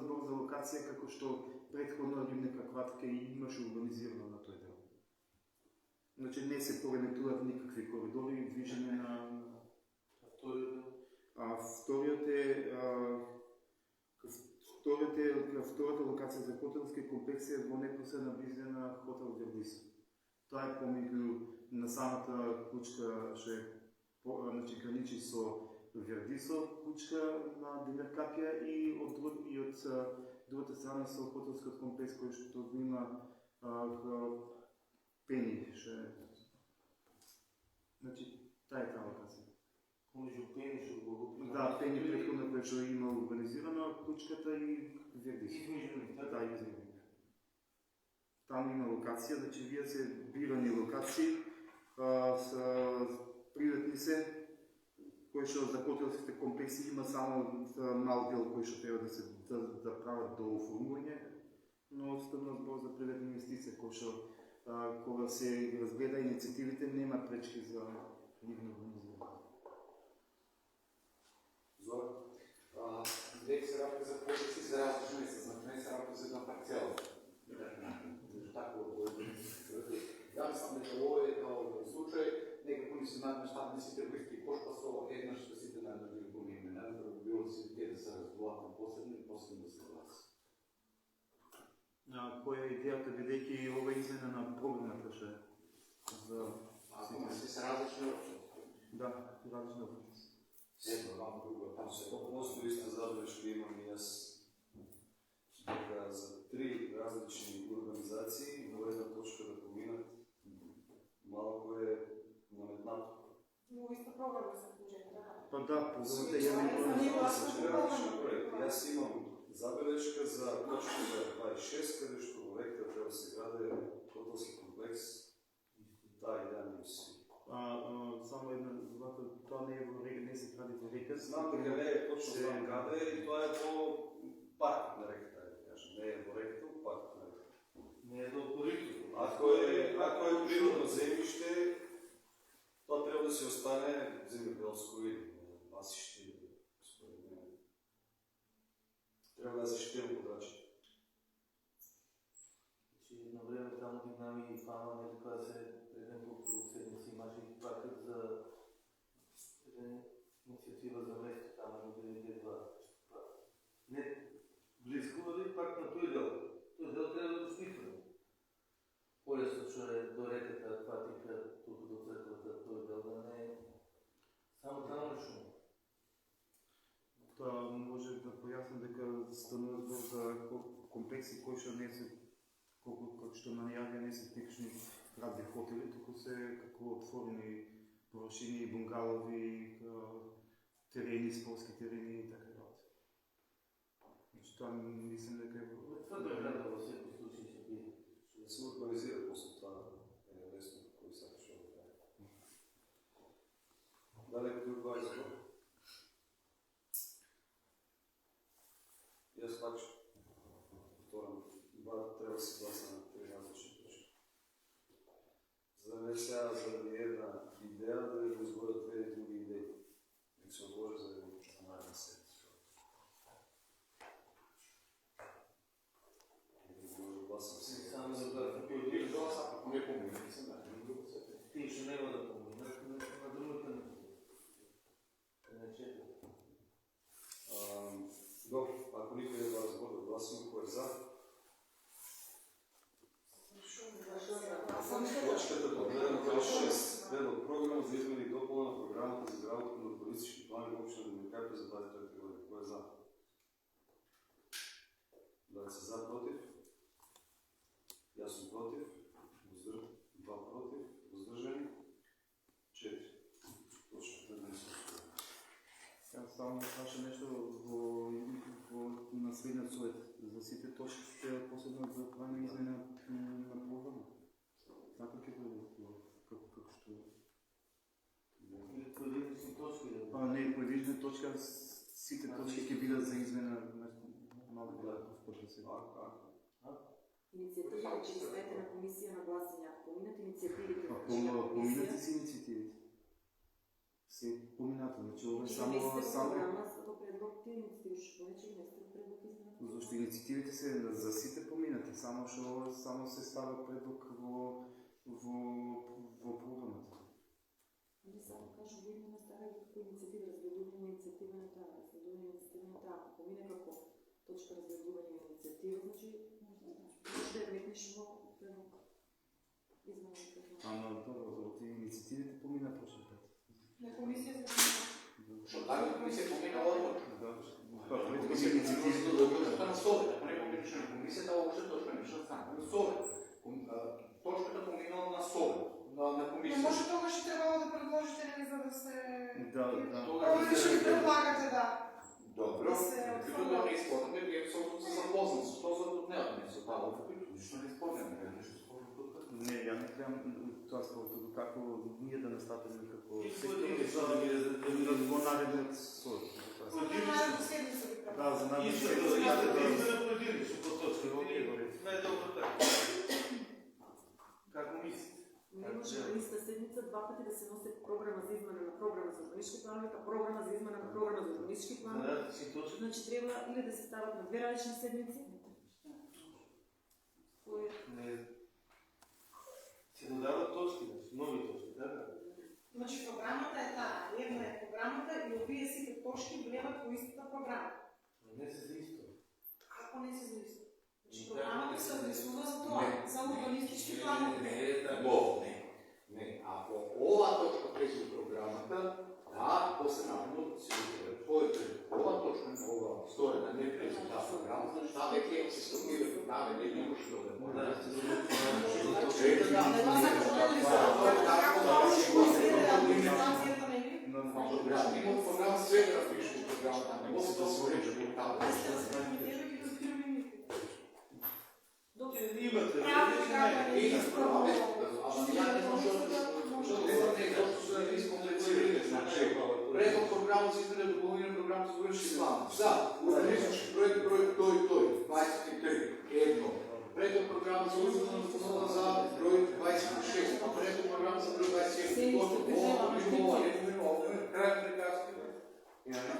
збор за локација како што предходно ливника Кватика имаше урбанизирано на тој дел. Значи, не се пореметуваат никакви коридори, движење на... Втората локација за хотелски комплекс е во непосредна близина на хотел Вердисо. Тоа е помеѓу на самата кучка, што е граничи со Вердисо, кучка на Демеркапија и од другата страна со хотелскиот комплекс кој што го има Пени, што е... Значи, таа е таа локација.
Помежу Пени што го...
Да, Пени предходно кој што има урбанизирано кучката и Вердисо.
Измеѓу нив, така?
Да, измеѓу нив. Таму има локација, значи вие се бирани локации, приватни се, кои што за хотелските комплекси има само мал дел кој што треба да прават до оформување, но станува збор за приватни инвестиции, кои што кога се разгледа инициативите нема пречки за нивно организирање.
Зора, веќе се работи за комплекси за различни места, значи не се работи за една парцела. Ја мислам дека ова е као случај, некако ни се надмештат сите во исти кош, па со еднаш да сите на една други помиме, да било сите да се разговарат на последно и последно да се гласи.
Која е идејата, бидејќи ова измена на програмата што е за...
Ако се различни опции.
Да, различни опции.
Едно, вам друго, там се...
Постои исто забелешка имам и јас дека за 3 различни организации во една точка да поминат малку е наметнато.
Во иста програма се вклучени, така?
Па да, програмата ја не
Јас имам забелешка за точка 26, каде што во реката треба да се граде хотелски комплекс. Таа идеја не си.
Само една, тоа не е во река, не се гради во река.
Знам дека не е точно знам каде и тоа е во парк на реката, да кажам. Не е во реката, во парк на реката.
Не е до корито.
Ако е природно земјиште, тоа треба да се остане земјоделско или пасиште, според мене. Треба да заштитиме подрачите.
Значи, едно време таму ги знаме и фанаме, дека се пред неколку седмици имаше и пакет за инициатива за место таму на ДД2. Не близко, али пак на тој дел. Тој дел треба да го снифаме. Полесно што е до реката Кватика, туку до црквата, тој дел да не е само таму шум.
Тоа може да појаснам дека станува збор за комплекси кои што не се како што на нејавија не се типични градски хотели, туку се како отворени површини, бунгалови, терени, спортски терени и така работи. Значи тоа мислам дека е
Това държава във всеки случай ще би.
Да се урбанизира после това е лесно, кой сакаш да прави. Далеко друг два избор. И аз пак повторам, два трябва да се гласа на три различни точки. За да не сега заради една идея да го изгодят две други идеи. Нека се отложи за наредна седмица.
само да кажа нещо на следният совет. За сите точки ще последно да правим измена на програма. Така как ще...
Поjedinačni točki.
Не, поjedinačna точка, сите точки ще бидат за измена на малко по-скоро се.
Инициативите, че изпрете на комисия на гласене. Ако поминат инициативите,
Поминате си инициативите. Се помината, значи само...
програма, за предлог ти инициативи, ще повече вместо предлог измена.
Защото инициативите се за сите поминати, само се става предлог во програмата.
Не само кажа, видно не става и како инициатива, разгледуване инициатива не трябва, разгледуване инициатива не трябва. Ако помине како точка разгледуване на инициатива, значи може да я метнеш во предлог измена на програма.
Ама добро, от инициативите помина точно така.
На комисия за
Защото тази комисия помина отбор.
Комисия инициативите
Точката на совет, ако не поминаш на комисията, още точка не ще стане. На совет. Точката поминала на совет, на комисия.
Не може тогаш ще трябвало да предложите, нали, за да се...
Да.
Тогаш ще предлагате, да.
Добро, като да не изпълняме, вие абсолютно се запознат с това, за да отнемат не са това, които нищо не изпълняме, нещо спорно тук.
Не, я не трябва това спорто, како ние да настапим како
И
сектор,
поjedinačno
да го наредят совет.
Наредно седмица ви предлагате.
Да, за нас
Искате измена поjedinačno по точка. Най-добро така. Како мислите?
Не може на иста седмица два пъти да се носи програма за измена на програма за урбанистички планове, а програма за измена на програма за урбанистички планове.
За различни точки.
Значи трябва или да се стават на две различни седмици.
Не. Се додават точки, нови точки, така?
Значи програмата е тая. Една е програмата и овие сите точки влеват по истата програма.
Не се за исто.
Ако не се зависи. Значи програмата се однесува за това, за урбанистички планове.
Не. Ако ова точка влезе в програмата, да, после наравно се твоите ова точка на ова сторена не влезе в тази програма, значи това веќе се стопира в тази, не може да бъде. Има програма света да пише в програмата, не може да се урече по тази.
Имате.
Предно програма за измене допълнение програма за върши план. За урбанистички проект, той, 23, едно. Предно програма за измене за брой 26. Предно програма за брой 27. Край приказки.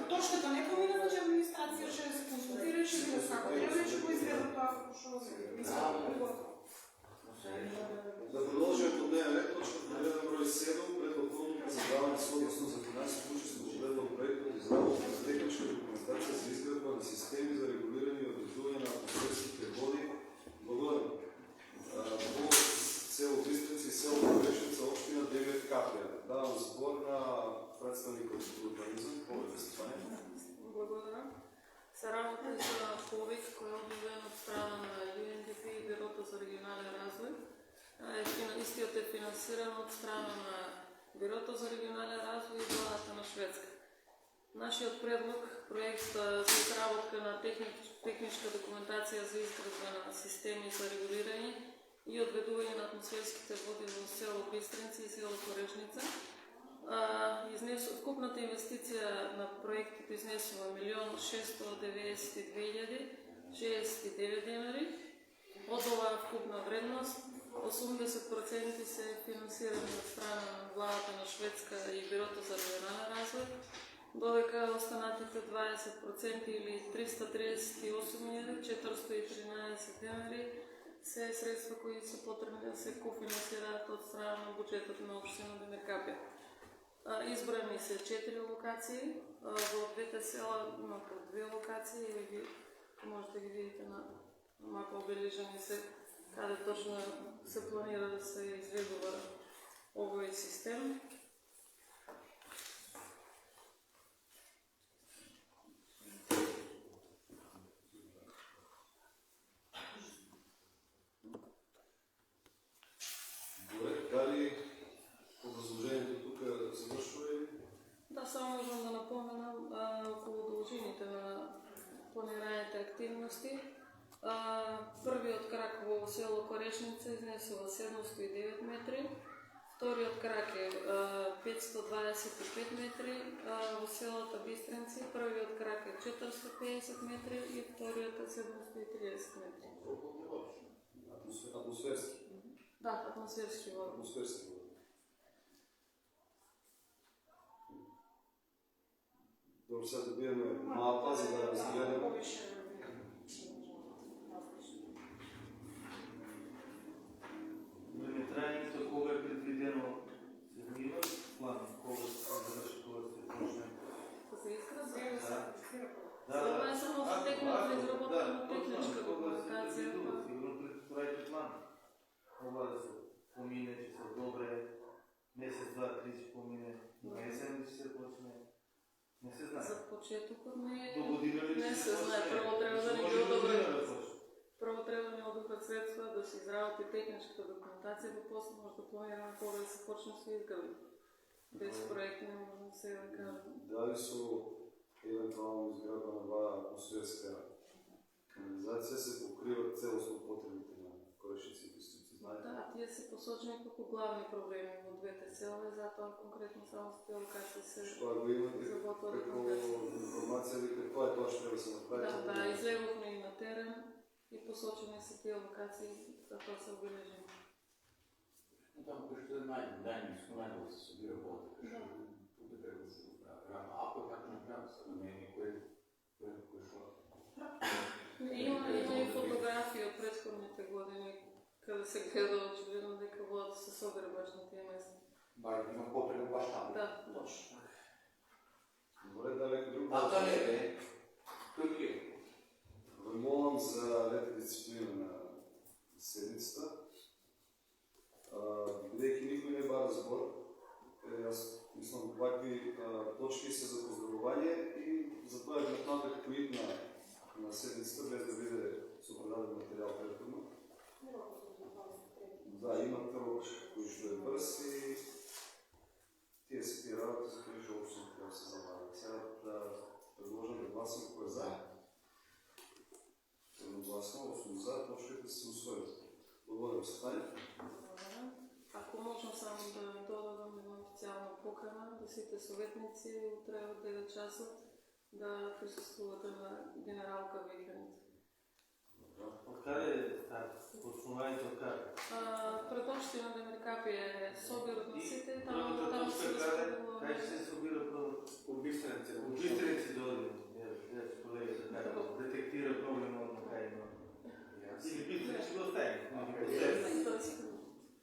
Точката не помина, значи администрация ще се консултира и ще види как трябва и ще го изгледа това, ако ще
Да продължим по дневен ред, точка програма брой 7, предварително задаване съвместно за финансово участие в отделно проект от изработка на техническа документация за изградба на системи за регулиране и образуване на атмосферските води. Благодаря. По село Бистрица и село Горешница, община Девет Капия. Давам сбор на представника от урбанизъм. Повече Стефания.
Благодаря. Са работа за ПОВИК, който е обявен от страна на UNDP и Бюрото за регионален развой. Истият е финансиран от страна на Бюрото за регионален развой и владата на Шведска. Нашият предлог, проект за изработка на техническа документация за изградба на системи за регулиране и отведуване на атмосферските води в село Бистринци и село Корешница. Вкупната инвестиция на проектът изнесува 1 692 069 денари. От ова вкупна вредност 80% се финансирани от страна на владата на Шведска и Бюрото за регионален развой, додека останатите 20% или 338 413 денари се средства, които са потребни да се кофинансират от страна на бюджетът на община Демиркапия. Избрани са 4 локации. В двете села има по 2 локации и можете да ги видите на мапа, обележани се къде точно се планира да се изследва овој систем.
Дали по възложението тук завършва или?
Да, само можем да напомням, около
активности. Првиот крак во село Корешница изнесува 709 метри, вториот крак е 525 метри во селото Бистренци, првиот крак е 450 метри и вториот е 730 метри.
Атмосферски.
Да, атмосферски води.
Атмосферски води. Добре, сега добиваме мапа, за да разгледаме.
Времетраенето, кога е предвидено, се има план, кога се завърши, кога се почне.
Да се иска
Да.
Това е само за техника, изработена техничка документация.
Сигурно правите план. Мога да се помине, че са добре, месец, два, три ще помине, на есен ще се почне. Не се знае.
За почетокот не
До година ли
не
ще
се знае.
почне?
Прво трябва да ни
Може
ги
до година
одобрят.
да почне.
Прво трябва да ни одобрят средства, да се изработи техничката документация, па после може да планираме кога да се почне с изгради. Без проект не може да се да кажа.
Дали су евентуално изградба на оваа атмосферска канализација се покриват целосно потребите на Корешници и Бистрици, знаете?
Да, тие се посочени како главни проблеми во двете села, затоа конкретно само за тие локации се
Што го имате
изработува
како
документација.
информација или какво е тоа што треба да се направи?
Да, излеговме и на терен и посочени се тие локации, затоа се обележени.
Там къща е най-ниско, най-много се събира вода. Тук трябва да се направи. Ако е така направи, са на мен кое шло.
Има и фотографии от предходните години, къде се гледа очевидно дека водата се собира баш на тия места.
Бар, има потреба баш там.
Да.
Точно.
Добре, да некој друг.
А да не е, тук е.
Ве молам за ред и дисциплина на седмицата. Бидејќи никој не бара збор, јас мислам вакви точки се за поздравување и затоа е вметната како ид на седмицата, без да биде сопредаден материјал претходно. Да, има рок кој што е брз и тие се тие работи за кои што обично треба да се забават. Сега да предложам да гласам кој е за. Едногласно, 8 за, точките се усвојат. Благодарам се, Таня.
Ако можем само да додадам една официална покана, да сите съветници утре от 9 часа да присъствувате на генералка викенд.
Откъде е старт? Основанието откъде?
Пред община Демиркапи е собират на сите, там
Първата
се
точка къде?
разпределува.
Къде ще се събира първо?
От Бистренци.
От Бистренци дойде. Колега да кажа, детектира проблема от Макайно. Или Бистренци ще го оставим.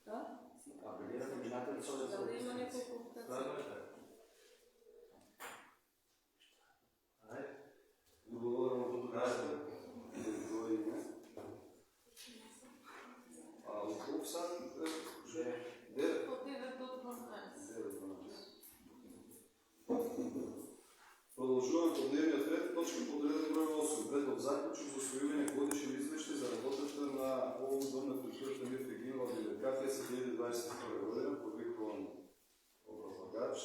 Да?
Апелирате внимателно се да
Да, има няколко
Стvarno
локации.
je tako. Ajde.
Благодарам подготвяне. Твое име. От колко сат? 9.
От 9 до 12.
9-12. Продължуваме по дневният ред. Точка подреден брой 8. Предлог заклучок за усвоиване годишни извещи за работата на Овен дом на културата Митра Гинова в Демиркапия за 2021 година, публикуван образлагач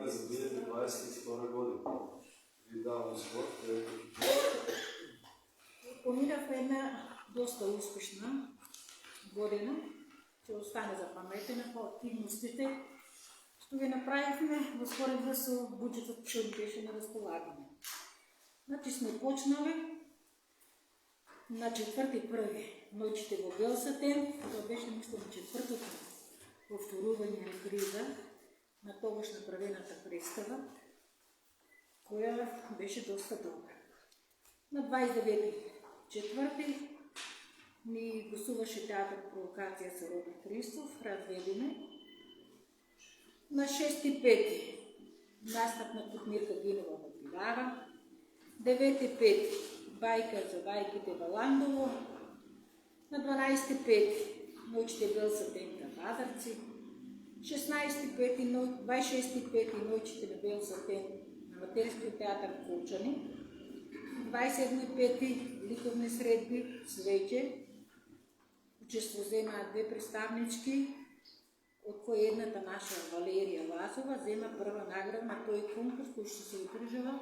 за 2022 година. Ви давам спорт, където
Поминахме една доста успешна година, ще остане запаметена по активностите, што ги направихме во споредба со буџетот што ни беше на располагање. Значи сме почнали на 4.1. ноќите во Белсатен, тоа беше мислам четвртото повторување на криза на тогаш направената представа, која беше доста добра. На 29.4. ни гостуваше театър Провокација со Роберт Христов, разведене. На 6.5. настап на Мирка Гинова во Пилара. 9.5. бајка за бајките во Ландово. На 12.5. ноќите Белсатен на Бадарци. 26.5. ноќите на Белсатен на Матерскиот театар Колчани. 27.5. ликовни средби свеќе. Учество зема две представнички, од кои едната наша Валерија Вазова зема прва награда на тој конкурс кој што се одржава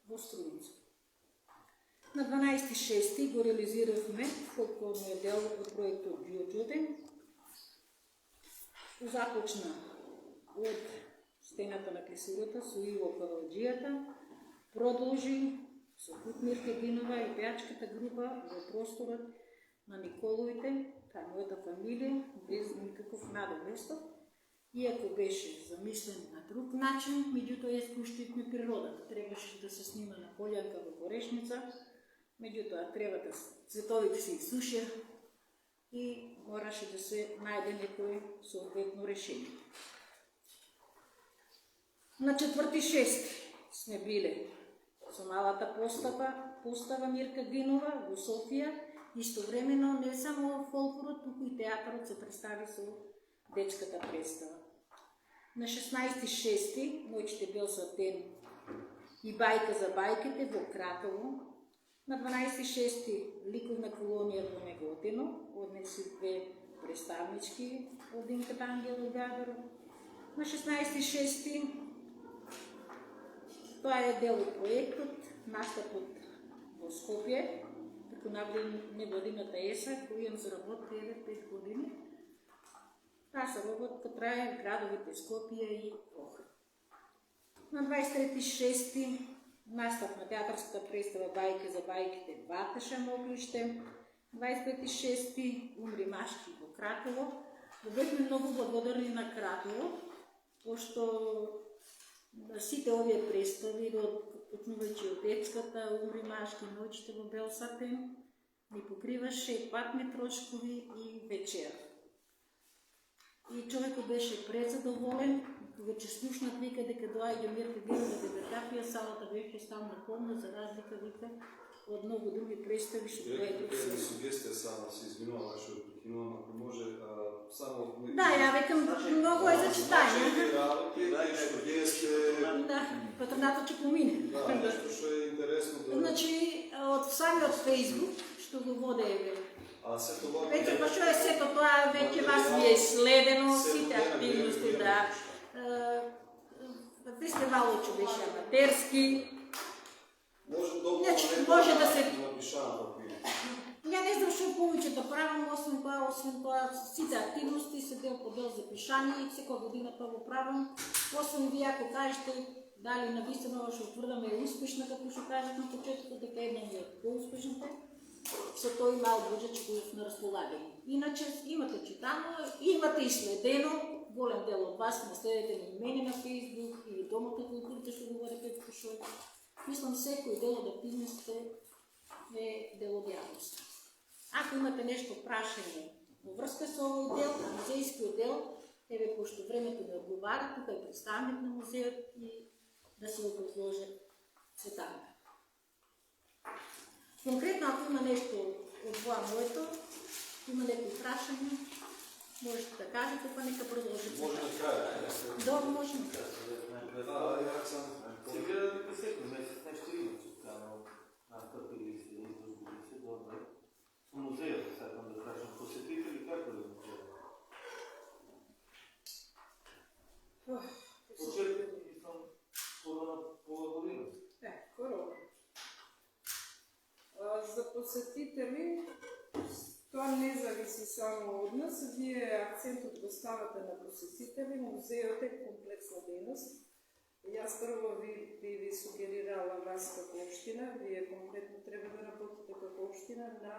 во Струмица. На 12.6. го реализиравме фолклорниот дел од проектот Ѓоѓоде. Започна од стената на клисурата со Иво Караоджијата, продолжи со Мирка Гинова и пеачката група во просторот на Николовите, таа мојата фамилија, без никаков надоместок, иако беше замислен на друг начин, меѓутоа ја спуштивме природата. Требаше да се снима на полјанка во Горешница, меѓутоа требата цветовите се исушија и мораше да се најде некој соодветно решение. На 4.6. сме биле со малата постава Мирка Гинова во Софија. Истовремено не само фолклорот, туку и театарот се представи со детската представа. На 16.6. ноќите Белсатен и бајка за бајките во Кратово. На 12.6. ликовна колонија во Неготино, однеси две представнички од Динката Ангело Гагаро. На 16.6. тоа е дел од проектот, настапот во Скопје, како невладината ЕСА, кој имам заработка 5 години. Таа заработка трае в градовите Скопје и Охрид. На 23.6. настап на театарската представа Бајка за бајките Ватеша Моглиште. 25.6. Умри Машки во Кратово. Бевме многу благодарни на Кратово, пошто сите овие представи, почнувајќи од детската, Умри Машки, ноќите во Белсатен, ни покриваше патни трошкови и вечер. И човекот беше презадоволен, кога ќе слушнат вика дека доаѓа Мирка Гинова да Демиркапија, салата беше стално полна, за разлика вика од многу други представи што доаѓаат.
Една сугестија само се изминува, што прекинувам, ако може само...
Да, ја викам, многу е за читање. Да, патронатот ќе помине.
Да, нешто што е интересно да...
Значи, од самиот Фейсбук, што го воде
Веќе
па што е сето тоа, веќе вас ви е следено, сите активности, да. Фестивалот беше аматерски. Може да се... Ја не знам што повеќе да правам, освен тоа, сите активности се дел по дел запишани и секоја година тоа го правам. Освен вие ако кажете дали навистина ова што тврдаме е успешна, како што кажат на почетокот, дека една ми е по-успешните, со тој мал буџет што е на располагање. Иначе имате читано, имате и следено, голем дел од вас не следете ни имени на Фейсбук или Домот на културите што говори Петко Шојко. Мислам секој дел од активностите е дел од јавност. Ако имате нешто прашање во врска со овој дел, а музејскиот дел, еве пошто времето не одговара, тука е представник на музејот и да се образложи Цветанка. Конкретно, ако има нешто од това моето, има некои прашања, можете да кажете, па нека продолжите.
Може на крај.
Добро, може на крај.
Сега дека секој месец нешто има, че така настапили се и изложбили се добре. Со музејот, сакам да кажам, посетите ли како ли музејот? Очекувам
зависи само од нас. Вие акцентот го ставате на посетители, музеот е комплексна дејност. Јас прво би ви сугерирала вас како општина, вие конкретно треба да работите како општина на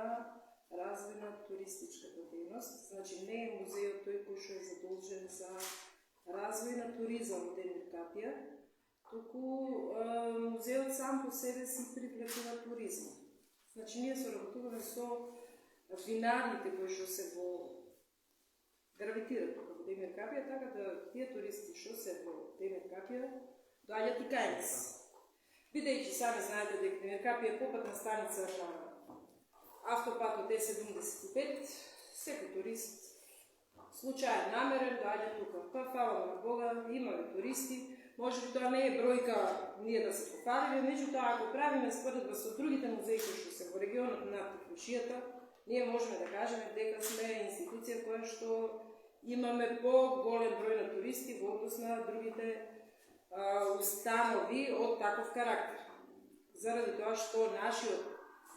развој на туристичката дејност. Значи не е музеот тој кој што е задолжен за развој на туризам во Демир Капија, туку музеот сам по себе си привлекува туризма. Значи ние соработуваме со винарите кои што се во гравитираат тука во Демир Капија, така да тие туристи што се во Демир Капија доаѓаат и кај нас. Бидејќи сами знаете дека Демир Капија е попатна станица на автопатот Е75, секој турист случаен намерен доаѓа тука. Па фала на Бога, имаме туристи, може би тоа не е бројка ние да се пофалиме, меѓутоа ако правиме споредба со другите музеи кои што се во регионот на Текушијата, ние можеме да кажеме дека сме институција која што имаме по-голем број на туристи во однос на другите установи од таков карактер. Заради тоа што нашиот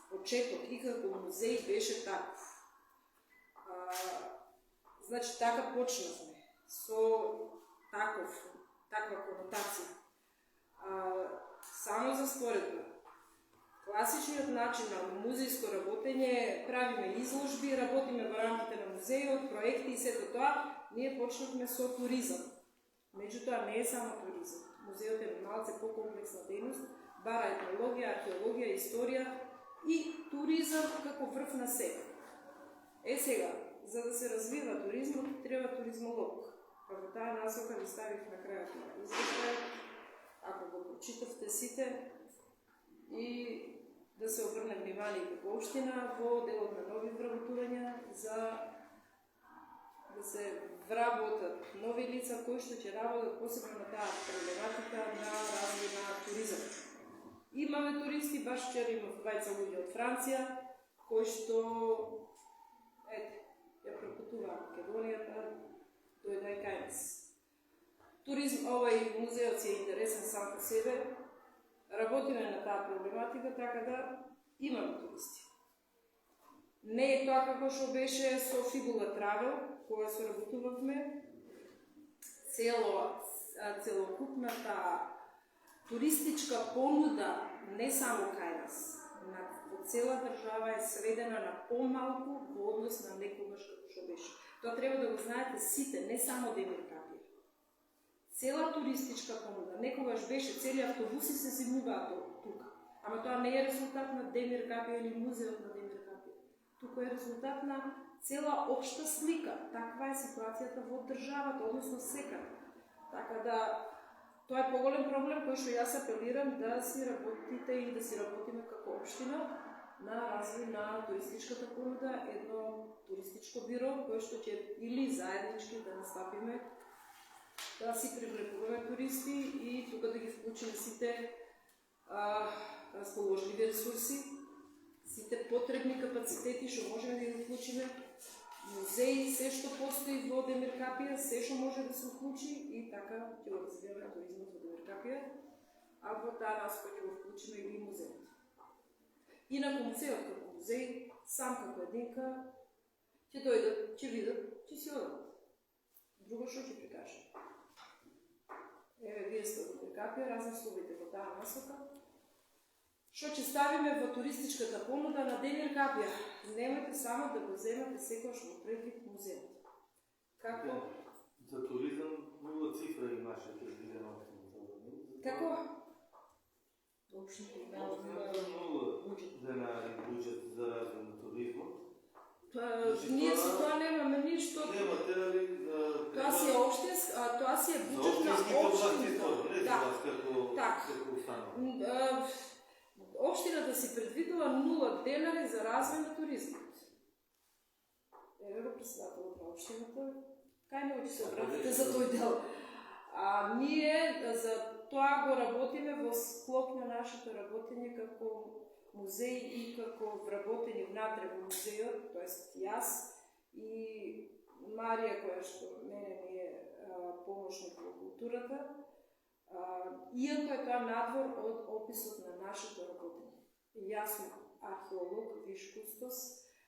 почеток и како музеј беше таков. Значи така почнавме со таква конотација. Само за споредба, класичниот начин на музејско работење, правиме изложби, работиме во рамките на музејот, проекти и сето тоа, ние почнавме со туризам. Меѓутоа не е само туризам. Музеот е малце по-комплексна дејност, бара етнологија, археологија, историја и туризам како врв на себе. Сега, за да се развива туризмот, треба туризмолог. Па во таа насока ви ставих на крајот на извештај, ако го прочитавте сите, и да се обрне внимание како општина во делот на нови вработувања за да се вработат нови лица кои што ќе работат посебно на таа проблематика на развој на туризам. Имаме туристи, баш вчера имав двајца луѓе од Франција, кои што ја пропутуваа Македонијата, дојде кај нас. Туризм, овој музеот си е интересен сам по себе, работиме на таа проблематика, така да имаме туристи. Не е тоа како што беше со Фибула Травел, кога соработувавме, целокупната туристичка понуда, не само кај нас, по цела држава е сведена на помалку во однос на некогаш како што беше. Тоа треба да го знаете сите, не само Демир Капија. Цела туристичка понуда, некогаш беше, цели автобуси се зимуваат тука. Ама тоа не е резултат на Демир Капија или музеот на Демир Капија. Тука е резултат на цела општа слика. Таква е ситуацијата во државата, односно секаде. Така да, тоа е поголем проблем кој што јас апелирам да си работите и да си работиме како општина на развој на туристичката понуда, едно туристичко биро кое што ќе или заеднички да настапиме да си привлекуваме туристи и тука да ги вклучиме сите расположливи ресурси, сите потребни капацитети што можеме да ги вклучиме, музеи, се што постои во Демир Капија, се што може да се вклучи и така ќе го развиваме туризмот во Демир Капија, а во таа насока ќе го вклучиме и музеот. Инаку музеот како музеј, сам како единка, ќе дојдат, ќе видат, ќе си одат. Друго што ќе прикажам. Еве, вие сте во Демир Капија, размислувајте во таа насока. Што ќе ставиме во туристичката понуда на Демир Капија? Немојте само да го земате секојаш во предвид музеот. Како?
За туризам нула цифра имаше предвидено.
Како?
Општината имала
нула денари буџет за развој на туризмот.
Ние со тоа немаме ништо.
Немате ли
Тоа си е општинска, тоа си е буџет на општината.
како установа.
Општината си предвидела 0 денари за развој на туризмот. Еве го председателот на општината, кај него ќе се обратите за тој дел. Ние за тоа го работиме во склоп на нашето работење како музеј и како вработени внатре во музејот, тоест јас и Марија, која што мене ми е помошник во културата, иако е тоа надвор од описот на нашето работење. Јас сум археолог, виш кустос,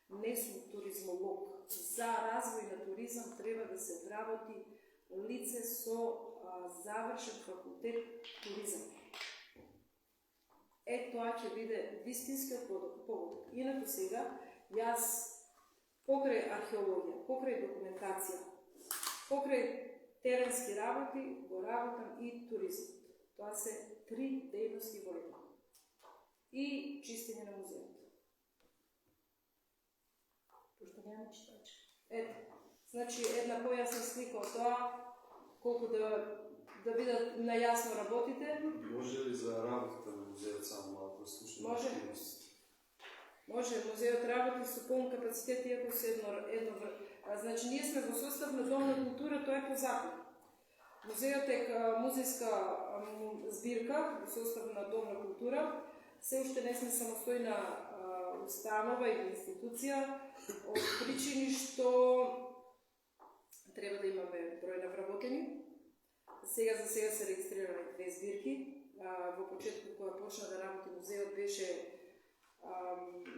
не сум туризмолог. За развој на туризам треба да се вработи лице со завршен факултет туризам. Тоа ќе биде вистинскиот повод. Инаку сега, јас покрај археологија, покрај документација, покрај теренски работи, го работам и туризам. Тоа се 3 дејности во едно. И чистење на музеот.
Пошто няма читачка.
Значи, една појасна слика од тоа, колку да бидат најасно работите.
Може ли за работата на музеот само малко слушна?
Може. Може, музеот работи со полн капацитет, иако се едно. Значи, ние сме во состав на Дом на култура, тоа е по закон. Музеот е музејска збирка во состав на Дом на култура. Се уште не сме самостојна установа или институција, од причини што треба да имаме број на вработени. За сега се регистрирани 2 збирки. Во почетокот кога почна да работи музеот беше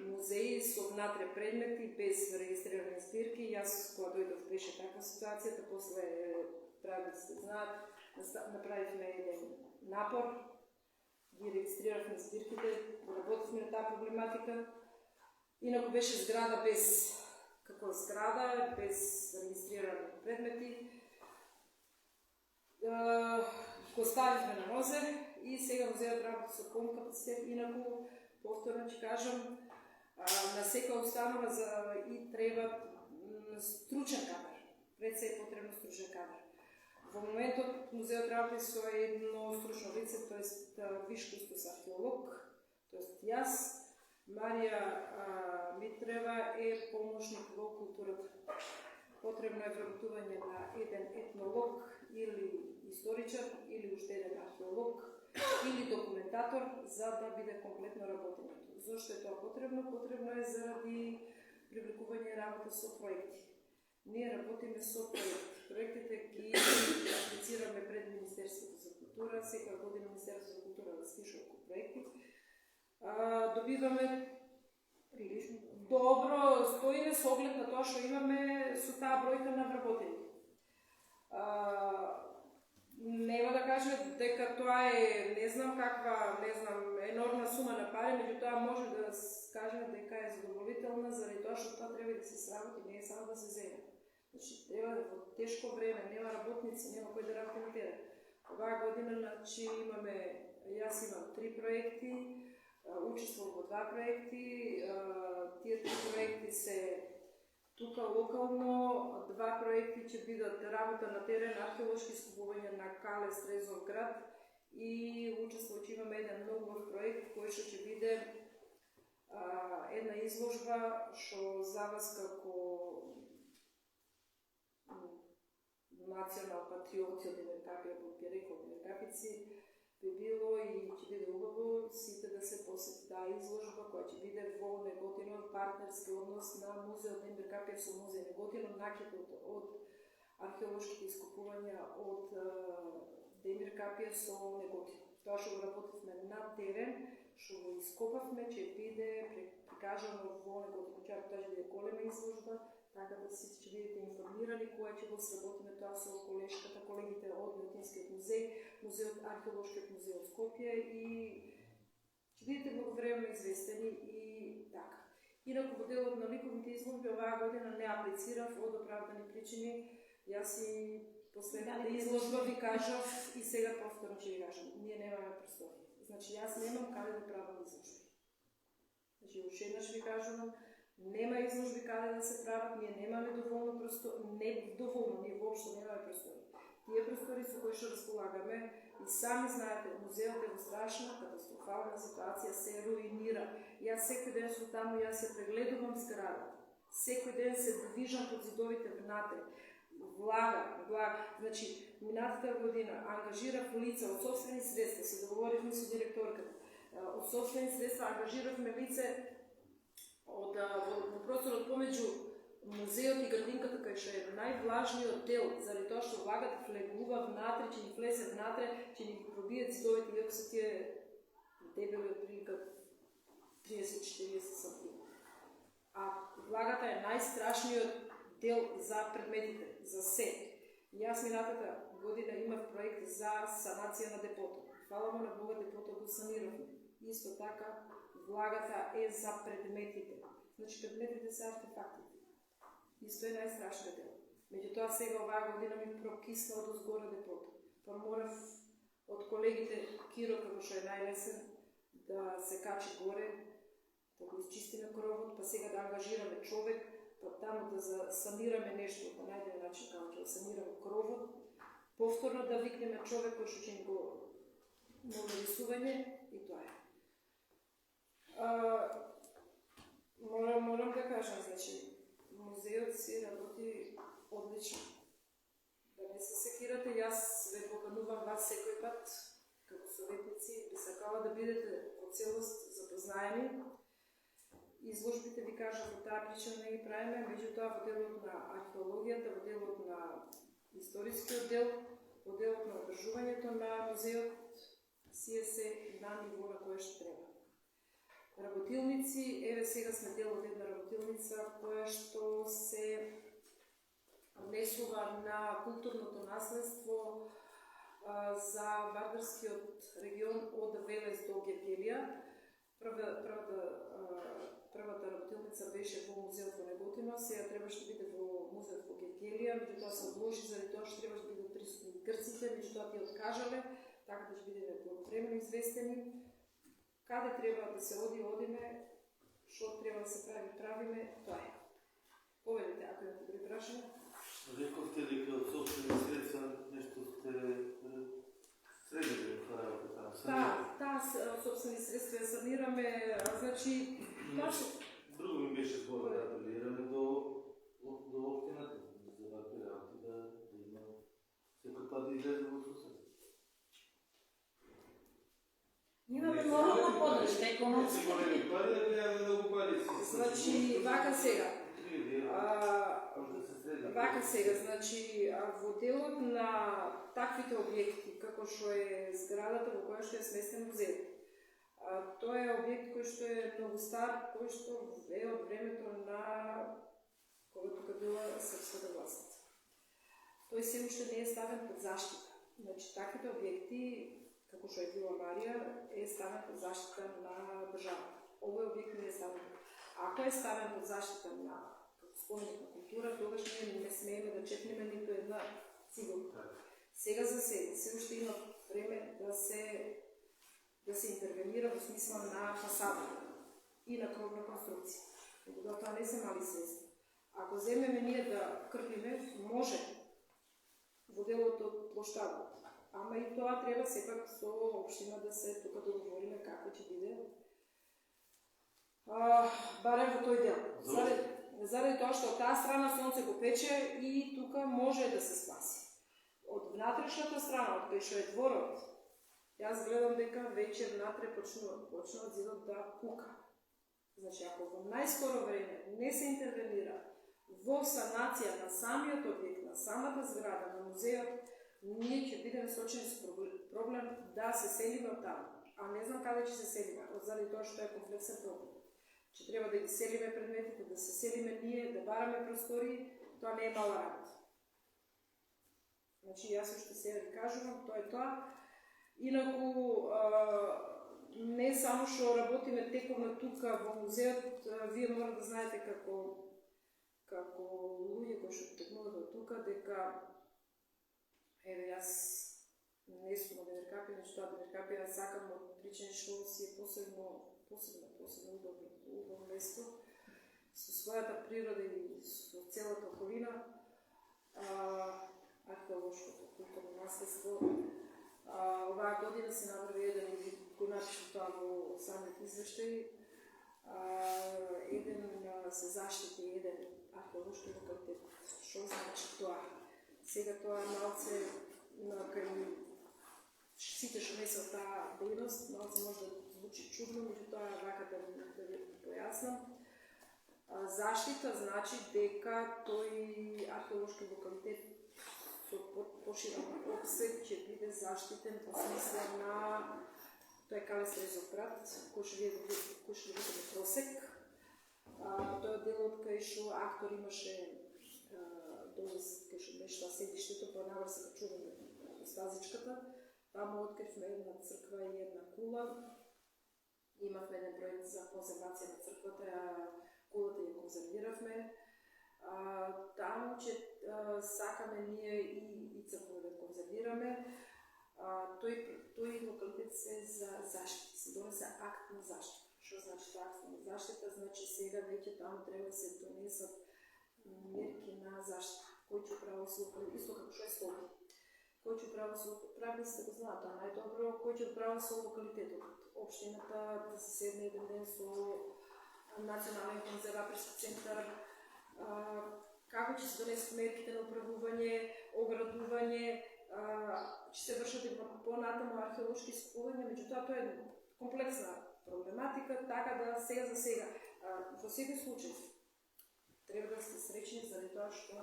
музеи со внатре предмети без регистрирани збирки. Јас кога дојдов беше таква ситуацијата, после треба да се знаат, направивме еден напор, ги регистриравме збирките, работивме на таа проблематика. Инаку беше зграда без регистрирани предмети. Го ставивме на нозе и сега музеот работи со полн капацитет. Инаку, повторно ќе кажам, на секоја установа и треба стручен кадар. Пред се е потребно стручен кадар. Во моментот музеот работи со едно стручно лице, т.е. виш кустос археолог, т.е. јас. Марија Митрева е помошник во културата. Потребно е вработување на еден етнолог или историчар, или уште еден археолог, или документатор, за да биде комплетно работењето. Зошто е тоа потребно? Потребно е заради привлекување работа со проекти. Ние работиме со проекти. Проектите ги аплицираме пред Министерството за култура, секоја година Министерството за култура распишува проекти. Добиваме прилично добро стоиме со оглед на тоа што имаме со таа бројка на вработени. Нема да кажеме дека тоа е енормна сума на пари, меѓутоа може да кажеме дека е задоволителна заради тоа што тоа треба да се сработи, не е само да се земе. Значи, треба во тешко време, нема работници, нема кој да работи на терен. Оваа година, јас имам 3 проекти, учествувам во 2 проекти, тие 3 проекти се тука локално, 2 проекти ќе бидат работа на терен, археолошки искупување на Кале, Стрезов град и учествувам, имаме еден многу убав проект кој што ќе биде една изложба што за вас како национал патриоти од Демеркапија, би рекол Демеркапици, би било и ќе биде убаво сите да се посети таа изложба која ќе биде во Неготино, партнерски однос на музеот Демеркапија со музеј Неготино, накипот од археолошките искупувања од Демеркапија со Неготино. Тоа што го работивме на терен, што го ископавме, ќе биде прикажано во Неготино. Тоа ќе биде голема изложба, така да сите ќе бидете информирани кога ќе го сработиме тоа со колегите од Неготинскиот музеј, археолошкиот музеј од Скопје и ќе бидете многовремено известени и така. Инаку во делот на ликовните изложби оваа година не аплицирав од оправдани причини. Јас и последната изложба ви кажав и сега повторно ќе ви кажам. Ние немаме простори. Значи јас немам каде да правам изложби. Значи уште еднаш ви кажувам, нема изложби каде да се прават, ние немаме доволно простори, ние воопшто немаме простори. Тие простори со кои што располагаме и сами знаете, музеот е во страшна, катастрофална ситуација, се руинира. Јас секој ден сум таму, јас се прегледувам зградата. Секој ден се движам под зидовите внатре. Влага. Значи, минатата година ангажирав лица од собствени средства, се договоривме со директорката. Од собствени средства ангажиравме лице во просторот помеѓу музеот и градинката, кај што е највлажниот дел, заради тоа што влагат влегува внатре, ќе ни влезе внатре, ќе ни пробијат зидовите, иако се тие дебели од прилика 30-40 см. А влагата е најстрашниот дел за предметите, за се. Јас минатата година имав проект за санација на депото. Фала му на Бога, депото го саниравме. Исто така, влагата е за предметите. Значи, предметите се артефактите. Исто е најстрашниот дел. Меѓутоа, сега оваа година ми прокисна од озгоре депото. Па морав од колегите Киро, како што е најлесен, да се качи горе, да го изчистиме кровот, па сега да ангажираме човек, па таму да санираме нешто по најден начин, како ќе да санираме кровот, повторно да викнеме човек кој што ќе го новорисување и тоа е. Морам да кажам, значи, музеот си работи одлично. Да не се секирате, јас ве поканувам вас секој пат, како советници, би сакала да бидете по целост запознаени. Изложбите ви кажат во таа причина не ги правиме, меѓутоа во делот на археологијата, во делот на историскиот дел, во делот на одржувањето на музеот, сие се на ниво на кое што треба. Работилници, еве сега сме дел од една работилница која што се однесува на културното наследство за Вардарскиот регион од Велес до Гергелија. Првата работилница беше во музеот во Неготино, сега требаше да биде во музеот во Гергелија, меѓутоа се одложи заради тоа што требаше да бидат присутни грците, меѓутоа тие откажале, така да ќе бидеме благовремено известени. Каде треба да се одиме, што треба да се правиме, тоа е. Повелите, ако имате други прашања?
Рековте дека од собствени средства нешто сте средили во работата?
Таа собствени средства ја санираме, значи, точно.
Друго ми беше збор да апелираме до општината за вакви работи да има секој пат да излезе во сусед.
Имаме морална подршка, економска.
Големи пари да гледаме да го пари.
Значи, вака сега, значи, во делот на таквите објекти, како што е зградата во која што е сместен музеот. Тоа е објект кој што е многу стар, кој што е од времето на кога тука била српската власт. Тој се уште не е ставен под заштита. Значи, таквите објекти, како што е Вила Марија, е ставен под заштита на државата. Овој објект не е ставен. Ако е ставен под заштита на споменик на култура, тогаш ние не смееме да четнеме ниту една цигулка. Сега за сега, се уште има време да се интервенира во смисла на фасада и на кровна конструкција. Тогава тоа не се мали средства. Ако земеме ние да крпиме, може во делот од плоштадот. Ама и тоа треба сепак со општина да се тука договориме како ќе биде. Барем во тој дел. Заради тоа што од таа страна сонце го пече и тука може да се спаси. Од внатрешната страна, од кај што е дворот, јас гледам дека веќе внатре почнува зидот да пука. Значи, ако во најскоро време не се интервенира во санација на самиот објект, на самата зграда, на музеот, ние ќе бидеме сочени со проблем да се селиме од таму. А не знам каде ќе се селиме, заради тоа што е комплексен проблем. Че треба да ги селиме предметите, да се селиме ние, да бараме простори, тоа не е мала работа. Значи, јас уште сега ви кажувам, тоа е тоа. Инаку, не само што работиме тековно тука во музеот, вие мора да знаете како луѓе кои што текнуват од тука, дека еве јас не сум од Демиркапија, нешто од Демиркапија сакам од причини што си е посебно удобно место со својата природа и со целата околина, археолошкото културно наследство. Оваа година се направи еден, го напиша тоа во самиот извештај, се заштити еден археолошки локалитет. Што значи тоа? Сега тоа малце кај сите што не се таа дејност, малце може да звучи чудно, меѓутоа вака да ви појаснам. Заштита значи дека тој археолошки локалитет со поширен опсег ќе биде заштитен по смисла на тој Калес Резов град, кој што видите просек. Тој делот кај што актор имаше долез кај што беше седиштето по наврз се качуваме по стазичката. Таму откривме една црква и една кула. Имавме еден проект за конзервација на црквата, кулата ја конзервиравме. Таму че сакаме ние и црква да конзервираме. Тој локалитет се за заштита, се донесе акт на заштита. Што значи акт на заштита? Значи сега веќе таму треба да се донесат мерки на заштита. Кој ќе управа со исто како што е Скопје. Кој ќе управа со правниците го знаат, а најдобро кој ќе управа со локалитетот. Општината да се седне еден ден со Национален конзерваторски центар, како ќе се донесат мерките на управување, оградување, ќе се вршат и понатаму археолошки искупувања, меѓутоа тоа е комплексна проблематика, така да сега за сега. Во секој случај треба да сте среќни заради тоа што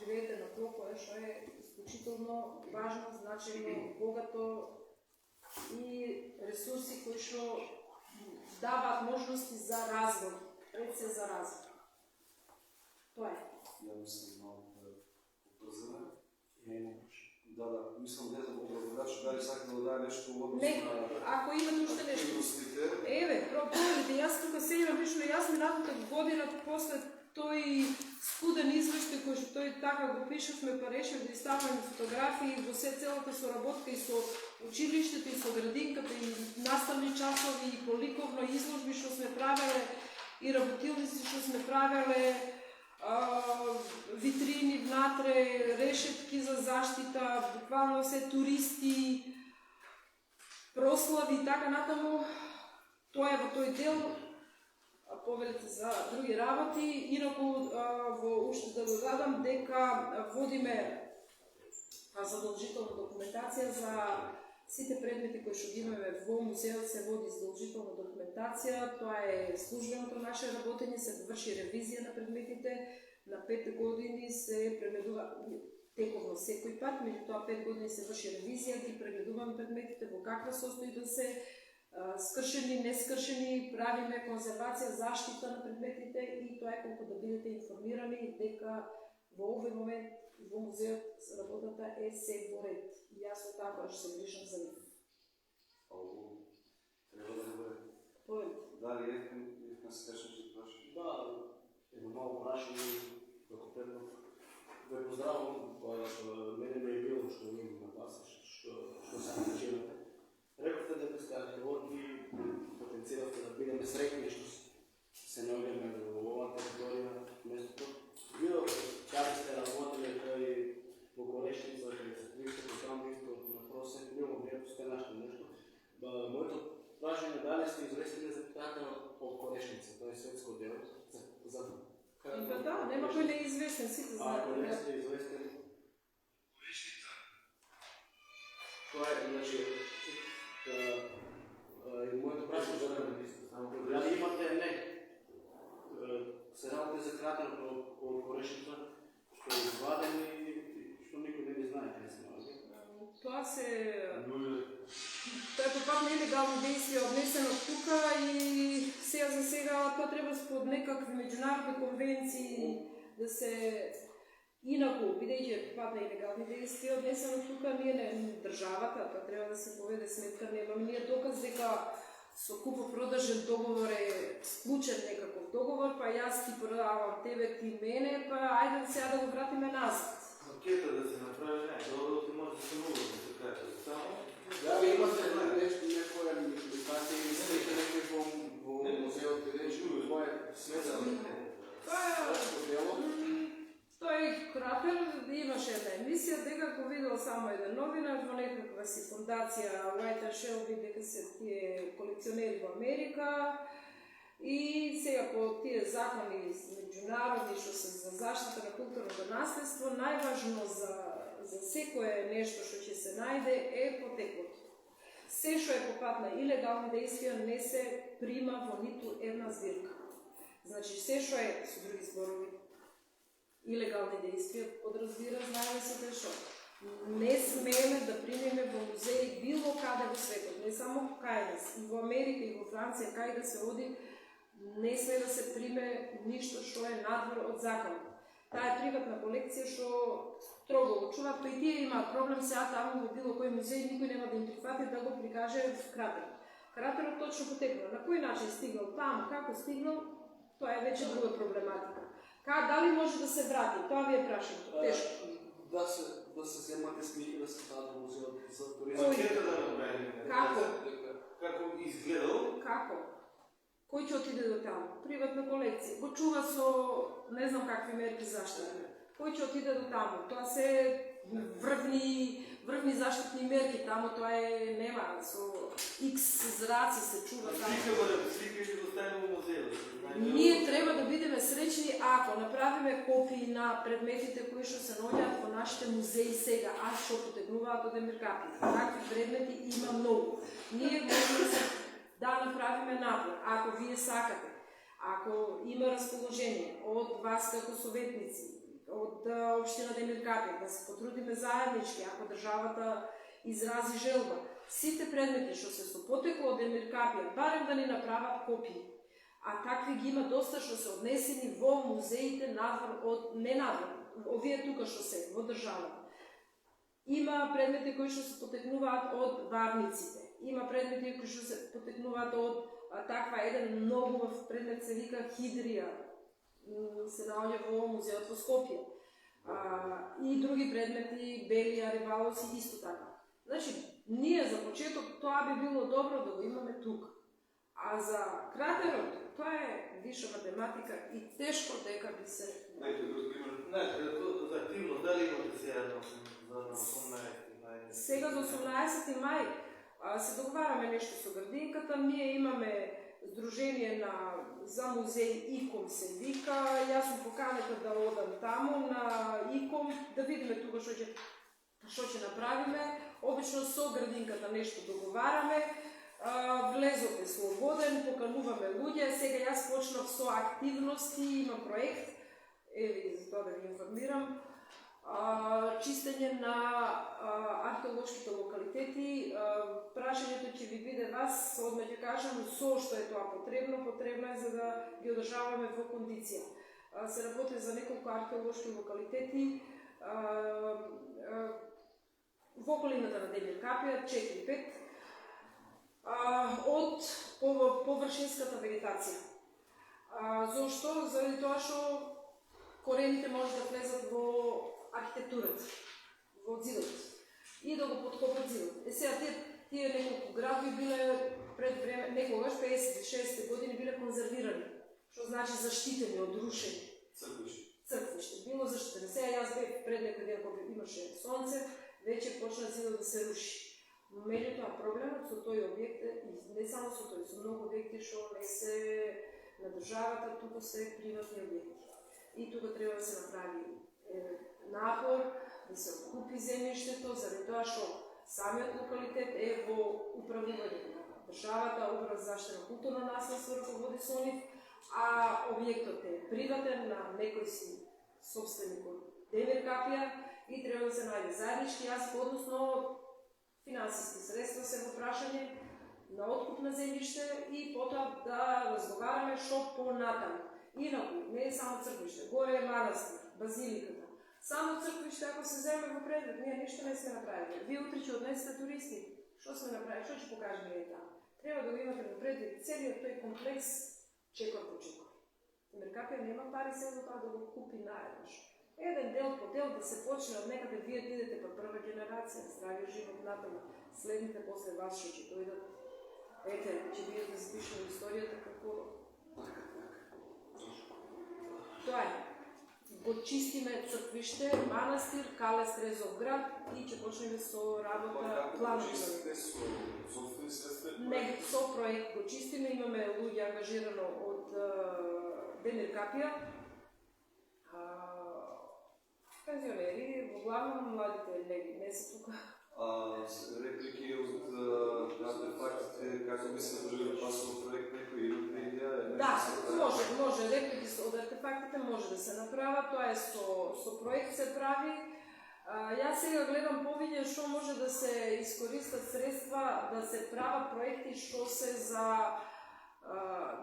живеете на тlo кое што е исклучително важно, значајно, богато и ресурси кои што даваат можности за развој, пред се за развој. Тоа е.
Ја мислам малку да попрзаме. Да, мислам да знам образовач дали сака да даде нешто во однос на
ако имате уште нешто. Еве, пробувате, јас тука се имам лично, јас минатата година после тој студен извештај кој што тој така го пишавме, па решив да изставаме фотографии во се целата соработка и со училиштето и со градинката и наставни часови и поликовно изложби што сме правеле и работилници што сме правеле, витрини внатре, решетки за заштита, буквално се туристи, прослави и така натаму. Тоа е во тој дел, повелите за други работи. Инаку во уште да додадам дека водиме задолжителна документација за сите предмети кои што ги имаме во музеот, се води задолжителна документација. Тоа е службеното наше работење, се врши ревизија на предметите. На 5 години се прегледува тековно секој пат, меѓутоа 5 години се врши ревизија, ги прегледуваме предметите во каква состојба се, скршени, нескршени, правиме конзервација, заштита на предметите и тоа е колку да бидете информирани дека во овој момент во музеот работата е се во ред. И јас од така што се грижам за нив.
Треба да бъде.
Повелите.
Дали е спешно ще прашам?
Да, едно малко прашање, како предно. Ве поздравам, мене ме е било што имам на вас, што се начинате. Рековте дека сте археологи, потенцијавте да бидеме среќни што се наоѓаме во оваа територија, местото. Вие како сте работеле кај во Корешница, кај се кривите, таму исто на просек, мило вие сте нашли нешто. Моето прашање дали сте известени за театарот од Корешница, тоа е светско дело.
Да, нема кој не е известен, сите знаат.
Ако не сте известени, тоа е, значи, моето прашање за дали имате не, се работи за театарот од Корешница, што е изваден и што никој не ги знае кај се наоѓа.
Тоа се... Тоа е по пат нелегални действија однесено тука и сега за сега тоа треба спод некакви меѓународни конвенции да се инаку, бидејќи пат нелегални действија однесено тука, ние не државата, тоа треба да се поведе сметка, немаме ние доказ дека со купо-продажен договор е склучен некаков договор, па јас ти продавам тебе, ти мене, па ајде сега да го вратиме назад.
Макета да се направи, не, договорот може да се могат да се каже. Само
Да, ви имате нешто, некоја импликација или сте некој во музеот и речи, тоа е смесено.
Тоа е крапер, имаше една емисија, дека го видел само еден новинар во некаква си фондација White & Shelby, дека се тие колекционери во Америка и сега по тие закони меѓународни што се за заштита на културното наследство, најважно за секое нешто што ќе се најде е потеклото. Се што е по пат на илегални действија не се прима во ниту една збирка. Значи, се што е, со други зборови, илегални действија подразбира, знаеме сите што. Не смееме да примеме во музеи било каде во светот, не само кај нас, и во Америка и во Франција, кај да се оди, не сме да се приме ништо што е надвор од законот. Таа е приватна колекција што строго го чуваат, па и тие имаат проблем сега таму во било кој музеј, никој нема да им прифати да го прикаже кратерот. Кратерот точно потекнува. На кој начин стигнал таму, како стигнал, тоа е веќе друга проблематика. Дали може да се врати? Тоа ви е прашањето. Тешко.
Да се земате снимки, да се дадат музеот за туризм.
Анкета да направим.
Како?
Како изгледал?
Како? Кој ќе отиде до таму? Приватна колекција. Го чува со не знам какви мерки заштита. Кој ќе отиде до таму? Тоа се врвни заштитни мерки таму, тоа е нема со X зраци се чува таму.
Слика ќе доставим во музејот.
Ние треба да бидеме среќни ако направиме копии на предметите кои што се наоѓаат во нашите музеи сега, а што потегнуваат од ДМРКАПИ. Такви предмети има многу. Ние можеме да направиме напор, ако вие сакате, ако има расположение од вас како советници, од општина ДМРКАПИ, да се потрудиме заеднички, ако државата изрази желба, сите предмети што се со потекло од ДМРКАПИ, барем да ни направат копии. А такви ги има доста што се однесени во музеите надвор од не надвор, овие тука што се во државата. Има предмети кои што се потекнуваат од варниците. Има предмети кои што се потекнуваат од таква еден многу в предмет се вика хидрија, се наоѓа во музеот во Скопје. И други предмети, бели арибалоси исто така. Значи, ние за почеток тоа би било добро да го имаме тука. А за кратерот, тоа е виша математика и тешко дека би се...
Некој друг пример?
Не, за активност, дали имате сега за 18 мај?
Сега за 18 мај се договараме нешто со градинката, ние имаме Сдружение за музеј ИКОМ се вика, јас сум поканета да одам таму на ИКОМ, да видиме тука што ќе направиме. Обично со градинката нешто договараме, влезот е слободен, покануваме луѓе. Сега јас почнав со активности, имам проект, за тоа да ви информирам, чистење на археолошките локалитети. Прашањето ќе ви биде вас, одма ќе кажам со што е тоа потребно. Потребно е за да ги одржаваме во кондиција. Се работи за неколку археолошки локалитети во околината на ДМРКАПИ, 4-5, од површинската вегетација. Зошто? Заради тоа што корените може да влезат во архитектурата, во зидот и да го подкопат зидот. Сега тие неколку градови биле пред време, некогаш 50-60 години биле конзервирани, што значи заштитени од рушење. Црквиште. Било заштитено. Сега јас бев пред некој ден кога имаше сонце, веќе почна зидот да се руши. Меѓутоа проблемот со тој објект е не само со тој, со многу објекти што не се на државата, туку се приватни објекти. И тука треба да се направи напор, да се откупи земјиштето, заради тоа што самиот локалитет е во управување на државата, управа за заштита на културно наследство води со нив, а објектот е приватен на некој си собственик од ДМРКАПИ и треба да се најде заеднички јазик, односно финансиски средства се во прашање на откуп на земјиште и потоа да разговараме што понатаму. Инаку, не е само црквиште, горе е манастир, базиликата. Само црквиште, ако се земе во предмет, ние ништо не сме направили. Вие утре ќе однесете туристи. Што сме направили? Што ќе покажеме и таму? Треба да го имате во предвид целиот тој комплекс чекор по чекор. ДМРКАПИ нема пари се за тоа да го купи наеднаш. Еден дел по дел да се почне од некаде, вие бидете па прва генерација, здравиот живот натаму, следните после вас што ќе дојдат. Ете, ќе бидете запишани историјата како тоа е. Го чистиме црквиште, манастир, Кале Стрезов град и ќе почнеме со работа планот. Не, со проект го чистиме, имаме луѓе ангажирано од ДМРКАПИ, пензионери, во главно младите не се тука.
Реплики од артефактите, како би се можело пасово проект, некој имате идеја?
Да, може, реплики од артефактите може да се направат, тоа е со проект се прави. Јас сега гледам повеќе што може да се искористат средства, да се прават проекти што се за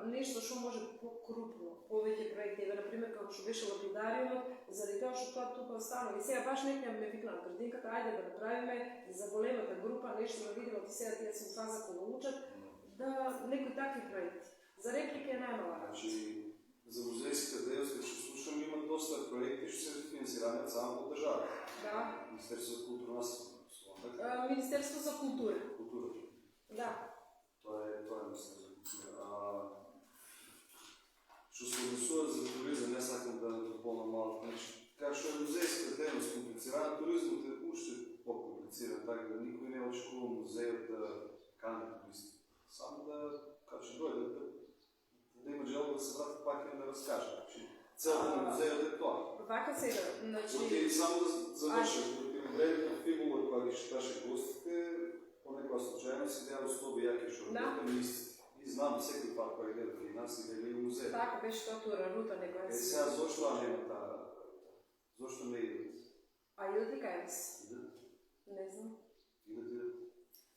нешто што може покрупно, повеќе проекти, еве на пример како што беше лапидариумот, заради тоа што тоа тупа станува. И сега баш некоја ме викна на градинката, ајде да направиме за големата група нешто да видиме, сега тие се фаза кога учат, да некои такви проекти. За реплики е најмала.
Значи, за музејската дејност, што слушам, има доста проекти што се финансирани од самата држава.
Да.
Министерство за културно наследство.
Министерство за култура.
Култура.
Да.
Тоа е Министерство за култура. Што се однесува за туризам, не сакам да дополнам малку. Значи, како што е музејската дејност комплицирана, туризмот е уште по-комплициран, така да никој не очекува музејот да кани туристи. Само да, како што дојдат, да има желба да се вратат пак и да разкажат. Значи, целта на музејот е тоа.
Вака сега, значи...
Оти, само да завршам, во времето филмова кога ги читаше гостите, по некоја случајно си дава 100 бијаки што работам исти. И знам секој пат кој гледа при нас и дали е музеј.
Така беше тоа тура, рута некоја си.
Сега зошто нема таа? Зошто не идат?
А идат ли кај нас?
Идат.
Не знам.
Идат.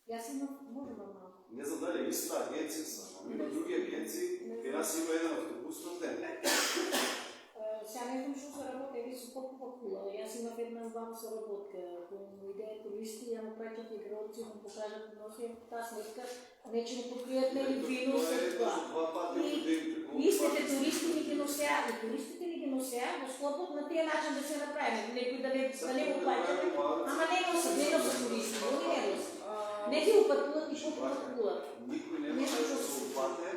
Јас имам, може да малку.
Не знам дали е иста агенција само. Има други агенции, кај нас има еден автобус на ден.
Сега не знам што се работи, ви се покупа кула. Јас имав една двама соработка. Кој му идеја туристи, ја му праќат игралци, му покажат носи таа сметка, нече му покријат нели вино со тоа. И истите туристи ни ги носеа, и туристите ни ги носеа во склопот на тие начин да се направи. Некој да не го плаќа. Ама не носат туристи, они не носат. Не ги упатуват и покупат кула.
Никој не може да се упатне,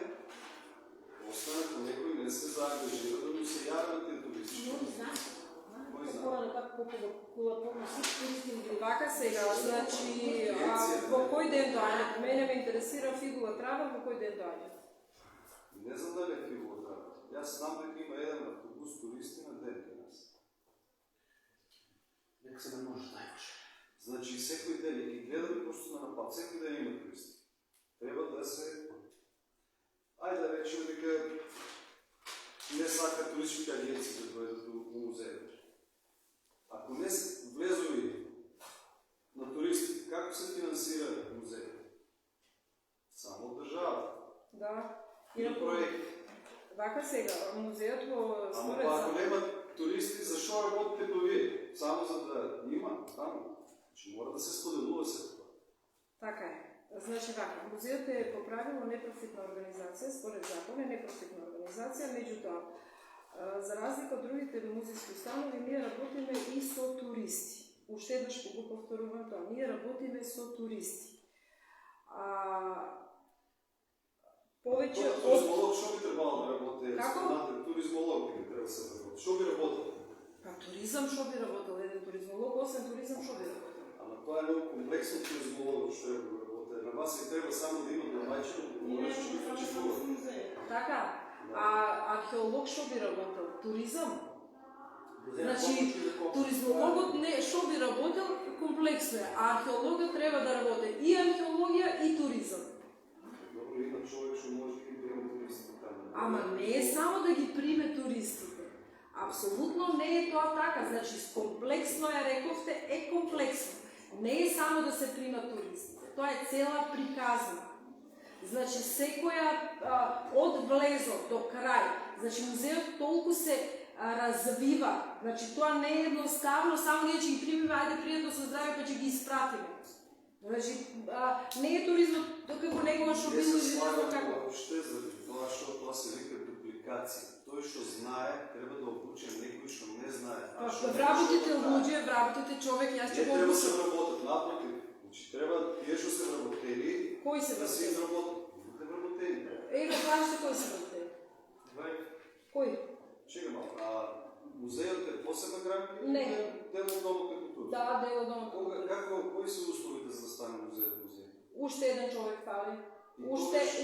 остане ако некој не се заангажира да му се јават тие туристи.
Не знам. Пора како покупа кула, помисли туристи ги.
Вака сега, значи, во кој ден доаѓа? Мене ме интересира фигула трава, во кој ден доаѓа?
Не знам дали е фигула трава. Јас знам дека има еден автобус туристи на ден кај нас.
Нека се не може најваше.
Значи, секој ден ги гледаме просто на напад, секој ден има туристи. Треба да се... Ајде да речеме дека не сака туристички агенции да дојдат до музејот. Ако не влезови на туристи, како се финансира музејот? Само од државата.
Да.
Има проекти.
Вака сега, музејот во
Ама ако нема туристи, зашо работите па вие? Само за да има таму. Значи мора да се споделува се тоа.
Така е. Значи вака, музејот е по правило непрофитна организација, според закон е непрофитна организација, меѓутоа, за разлика од другите музејски установи, ние работиме и со туристи. Уште еднаш го повторувам тоа, ние работиме со туристи. Повеќе од...
Туризмолог што би требало да работи?
Како?
Туризмолог би треба да се работи. Што би работил?
Па туризам што би работил еден туризмолог, освен туризам што би работил?
Ама тоа е много комплексно туризмолог што е работи. На вас ви треба само да има домаќин, може што ги прочитува.
Така, а археолог што би работил? Туризам? Значи, туризмологот не што би работил комплексно е, а археологот треба да работи и археологија и туризам.
Добро, има човек што може да ги приеме туристите таму.
Ама не е само да ги приме туристите. Апсолутно не е тоа така. Значи, комплексно е, рековте, е комплексно. Не е само да се примат туристите. Тоа е цела приказна. Значи, секоја од влезот до крај, значи, музеот толку се развива. Значи, тоа не е едноставно, само ние ќе ги примиме, ајде пријатно со здраве, па ќе ги испратиме. Значи, не е туризмот како негова што било
или
како...
Уште заради тоа што тоа се вика дупликација. Тој што знае, треба да обучи некој што не знае.
Вработите луѓе, вработите човек, јас ќе го
Не треба
обучам.
се вработат, напротив. Значи, треба тие што се вработени,
Кои се
да се
вработени?
изработат. Те вработени.
Ега, кажете кои се вработени? Кои?
Чекай малко, музејот е посебна граница?
Не.
Дел од Домот на култура?
Да, дел од Домот на култура.
Кои се условите за да стане музејот музеј?
Уште еден човек фали.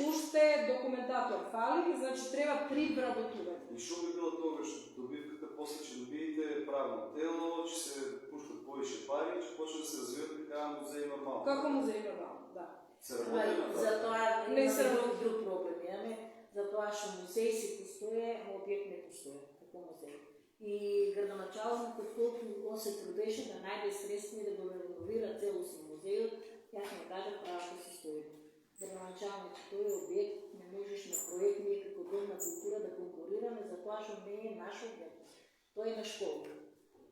Уште документатор фали, значи треба 3 вработувања.
И што би било тогаш добивката, после ќе добиете правно тело, ќе се пуштат повише пари, ќе почне да се развиват така музеј нормално?
Како музеј нормално, да.
Се работи на
За тоа
Не се
има
работи.
друг проблем. Имаме за тоа што музеј си постоje, а објект не постоje, како музеј. И градоначалникот колку се трудеше да најде средства и да го реновира целосно музејот, јас не кажам правото се стои. Градоначалник, тој објект не можеш на
тоа што не е наш објект. Тоа е на школа.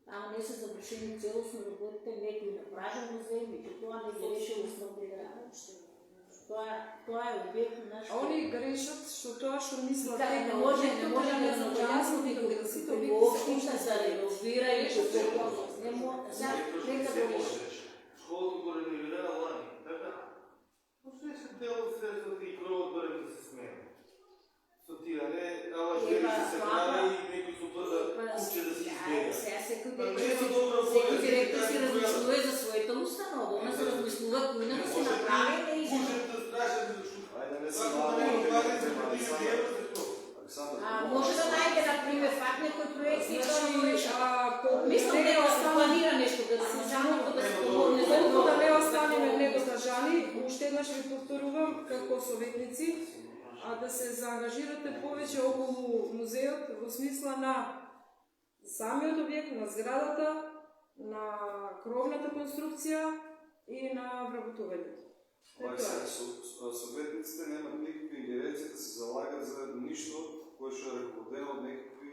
Тamo не се завршени целосно работите, некој направи музеј, меѓутоа не ги решил основните работи. Тоа е објект на наш.
А они грешат што тоа што мислат
Така не може да најасно дека сите објекти се реновира и што не може. Нека да реши.
Школата го реновира лани, така? Но се дел од средствата и кровот барем да се смее. Со тие, не, ала жели се крада и некој со брда куче да се избега.
Сега секој директор си размислува за својата установа, она се размислува кој да се направи да изгледа.
Ајде не се
Може да најде, например, факт некој проект и тоа да реши. Мислам
не
дека
остане-
планира нешто да се само да се помогне за
Колку да
тоа.
не останеме недодржани, уште еднаш ви повторувам како советници, а да се заангажирате повеќе околу музеот во смисла на самиот објект, на зградата, на кровната конструкција и на вработувањето.
Съветниците нямат никакви ингеренции да се залагат за нищо, което ще е ръководено от някакви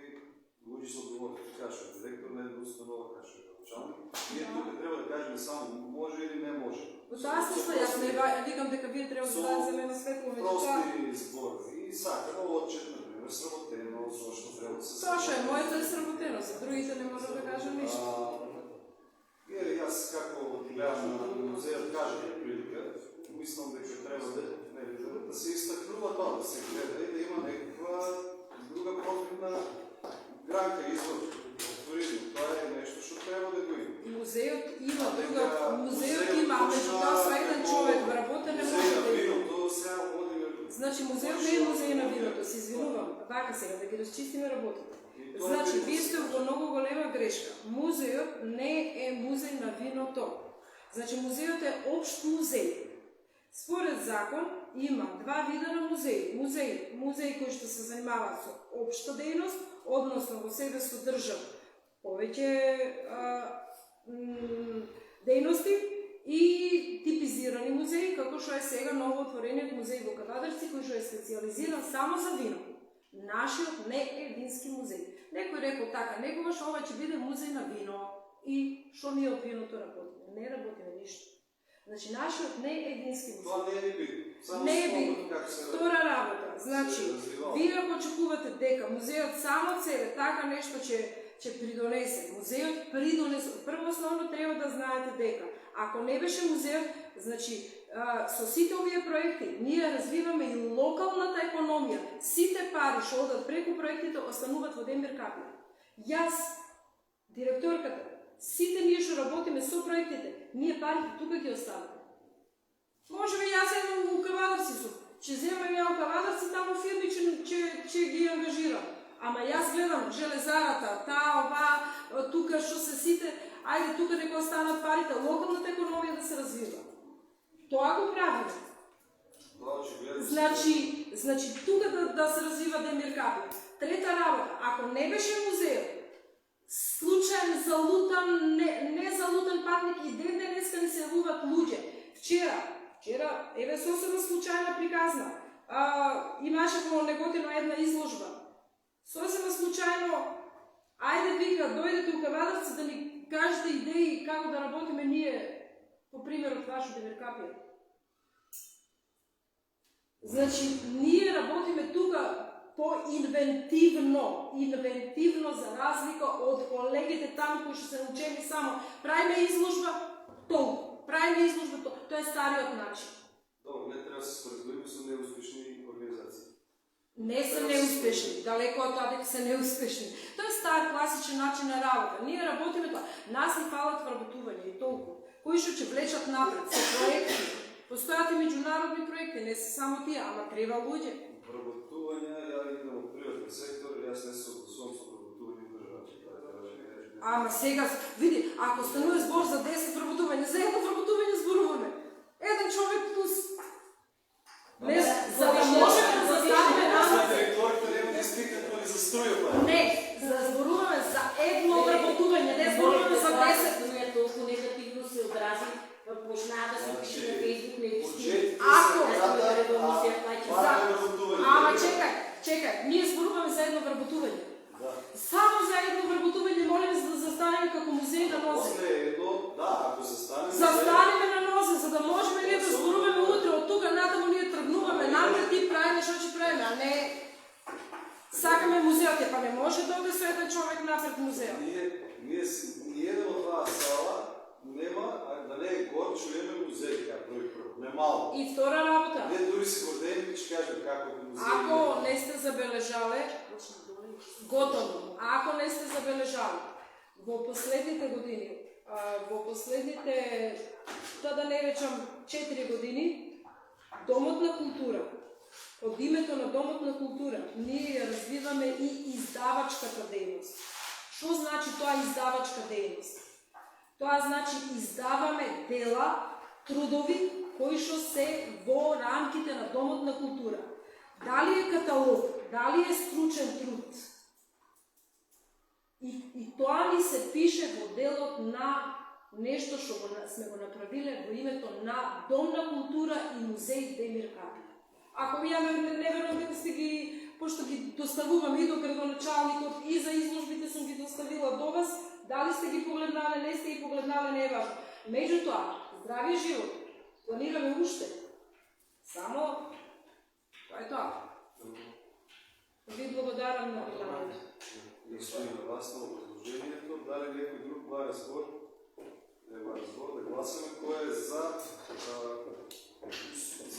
луѓи с отговорност. Така ще е директор, не е установа, така ще е началник. Ние тук трябва да кажем само може или не може.
Во таа смисла, јас не викам дека вие треба да дадете зелено светло, меѓутоа
Прости зборови. И сака да отчет, например, сработено, зашто трябва да се
тоа што е моето е сработено, за другите не може да кажам ништо.
Аз како гледам на музејот кажа прилика, мислам дека треба да се изтакнува тоа, да се гледа и да има некаква друга профитна гранка извор. Това е нещо, што треба да го има.
Музеот има друга, музеот има, меѓутоа со еден човек вработен не може да има.
Виното сега одиме.
Значи музеот не е музеј на виното, се извинувам. Така сега да ги разчистиме работата. Значи вие сте во многу голема грешка. Музеот не е музеј на виното. Значи музеот е општ музеј. Според закон има два вида на музеи. Музеи кои што се занимаваат со општа дејност, односно во себе содржа повеќе дејности и типизирани музеи, како што е сега ново отворениот музеј во Кавадарци, кој што е специализиран само за вино. Нашиот не е вински музеј. Некој рекол така, некогаш ова ќе биде музеј на вино и што ние од виното работиме. Не работиме ништо. Значи, нашиот не е вински музеј.
Това не е бит.
Не е бит. Втора работа. Значи, вие ако очекувате дека музеот само себе така нешто ќе придонесе. Музеот придонесе. Прво основно треба да знаете дека ако не беше музеот, значи со сите овие проекти ние развиваме и локалната економија. Сите пари што одат преку проектите остануваат во Демир Капија. Јас, директорката, сите ние што работиме со проектите, ние парите тука ги оставаме. Може би јас едам у Кавадарци сум. Ќе земам ја у Кавадарци, таму фирми ќе ги ангажирам. Ама јас гледам железарата, ова, тука што се сите, ајде тука нека останат парите, локалната економија да се развива. Тоа го правиме. Значи тука да се развива Демир Капија. Трета работа, ако не беше музеот, случаен, залутан, не залутан патник и ден денеска не се јавуваат луѓе. Вчера, еве сосема случајна приказна, имаше во Неготино една изложба. Сосема случајно, ајде вика, дојдете у Кавадарци да ни кажете идеи како да работиме ние, по примерот вашо Демир Капија. Значи, ние работиме тука по-инвентивно, за разлика од колегите таму кои што се научени само правиме изложба, толку. Правиме изложба, тоа е стариот начин.
Добро, не треба да се споредуваме со неуспешни организации.
Не се неуспешни, далеко од тоа дека се неуспешни. Тоа е стар класичен начин на работа. Ние работиме тоа. Нас ни фалат вработување и толку. Кои што ќе влечат напред со проекти. Постојат и меѓународни проекти, не се само тие, ама треба луѓе.
Вработување, ја идам од приватен сектор, јас не се согласувам со вработување в државата.
Ама сега, види, ако станува збор за 10 вработување, за едно вработување зборуваме. Еден човек плюс. Не, за да можеме да заставиме нас...
Директорите нема да стикнат кои за струјата.
Не, за зборуваме за едно вработување, не зборуваме за 10.
Но е толку негативно се одрази, почнаа да се пише на Фейсбук, не пиши. Ама
чекај, ние зборуваме за едно вработување. Само за едно вработување молим за да застанеме како музеј на нозе.
После едно, да, ако застанеме...
Застанеме на нозе, за да можеме ние да зборуваме утре, од тука натаму ние тргнуваме напред и правиме што ќе правиме, а не сакаме музеот, па не може да оде со еден човек напред музеот.
Ниједен од оваа сала нема, да не е горчо, имаме музеј, така прв, немало.
И втора работа.
Не, дури си гордени, ќе кажем како музеј.
Ако не сте забележале, готово. Ако не сте забележали, во последните години, во последните, да не речам 4 години, Домот на култура, под името на Домот на култура, ние ја развиваме и издавачката дејност. Што значи тоа издавачка дејност? Тоа значи издаваме дела, трудови, кои што се во рамките на Домот на култура. Дали е каталог, дали е стручен труд. И тоа ни се пише во делот на нешто што сме го направиле во името на Дом на култура и музеј Демир Капи. Ако ја не верувам дека сте ги, пошто ги доставувам и до градоначалникот и за изложбите сум ги доставила до вас, дали сте ги погледнале, не сте ги погледнале, не е важно. Меѓутоа, здравиј живот, планираме уште. Само, тоа е тоа. Ви благодарам на вниманието.
Господин на вас на предложението. Дали некој друг ба разбор? Нема разбор. Да гласаме кој е за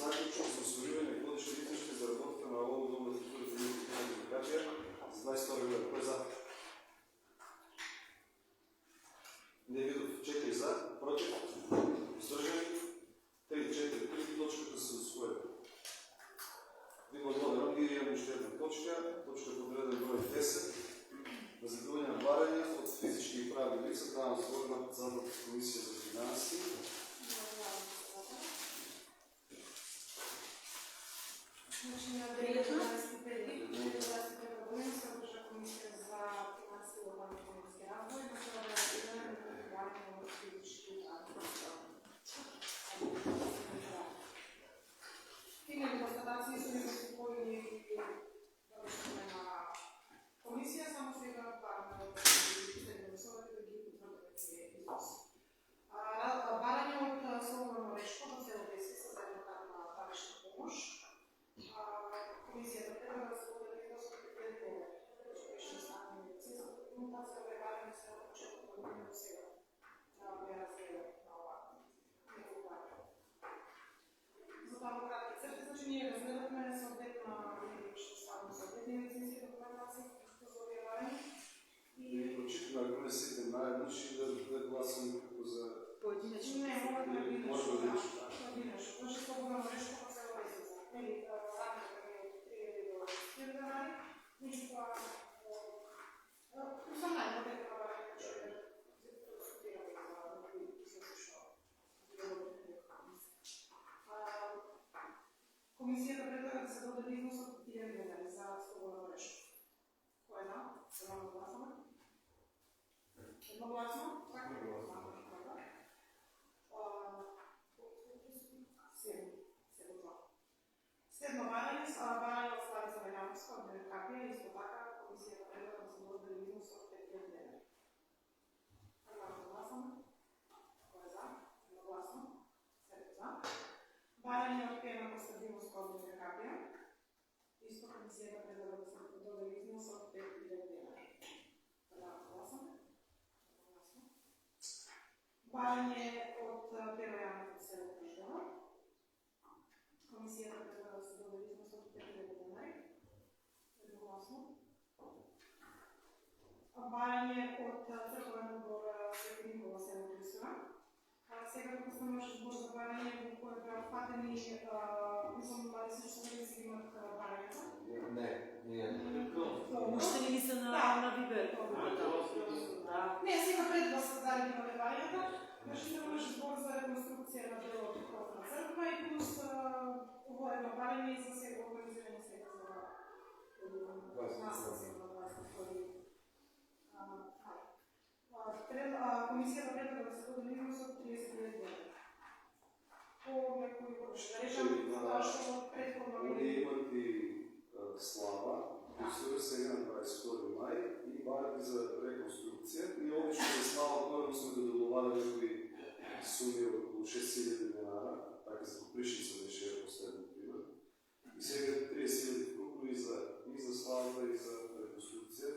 заклучок за освојување годишно извештај за работата на овој Дом на културата и демократија за 22 година. Кој е за? Не видов 4 за, против, издржани 3 точката се усвојува. Ви благодарам и имам уште една точка под реден број 10. Разгледување на барања од физички и правни лица, давам слово на председателната комисија за финанси.
Значи на 2025 година се одржа комисија за финанси и локални економски развој, на тоа да разгледаме на барања од физички и правни лица. Имаме констатации со некои вршиме на комисија, само сега бараме од гласовите да ги утврдиме тие износи. Барање од Слободно Орешко во село Деси со еднократна парична помош. Комисијата треба да се води износ од 50 евра. Беше станува медицинска документација, овој барање се од почетокот на година до сега. Бе разгледан на ова неколку пати. За тоа во кратки црти, значи ние разгледавме соодветна соодветни медицински документации за овие барања.
И прочитаме, ако не сите наеднаш и да гласаме како за...
Поединечно.
Не, мога да видиш.
Може да видиш.
Поединечно. Може Слободно Орешко по село Лесица. Нели, рамката е од 3000 до 1000 денари. Меѓутоа, сам најдам дека на барање што е дискутираме за износи што комисијата предлага да се додаде износ од 1000 денари за Слободно Орешко. Кој е за? Сега да гласаме. Едногласно? Така? Седмо барање од Славица Вајановска од Демократија, исто така комисијата предлага да се додаде износ од 5000 денари. Така да гласаме. Кој е за? Едногласно. Седмо за. Барање од Пена Костадиновска од Демократија, исто комисијата предлага да се додаде износ од 5000 денари. Така да гласаме. Барање од Пена Јанов од село Кружево. Комисијата предлага да се додаде износ од 5000 денари. Едногласно. Барање од Црковен одбор Свети Никола село Крисура. Сега тука сме имаше збор за барање во кој беа фатени, мислам, дали се што си имат барањата?
Не.
Уште не са на Вибер.
Не, сега пред да се дали барањата, значи имаше збор за реконструкција на делот на црква и плюс ово едно барање за сега организирање сега за настанци на 22 комисијата предлага да се додаде износ од 30.000 денари. По некои да речам, тоа што предходно
Они имат и слава, и сега на 22 май и барати за реконструкција. И обично за слава Богу сме доделували некои суми од околу 6000 денара, така за Копришница беше последен пример. И сега 30.000 вкупно и за славата и за реконструкција.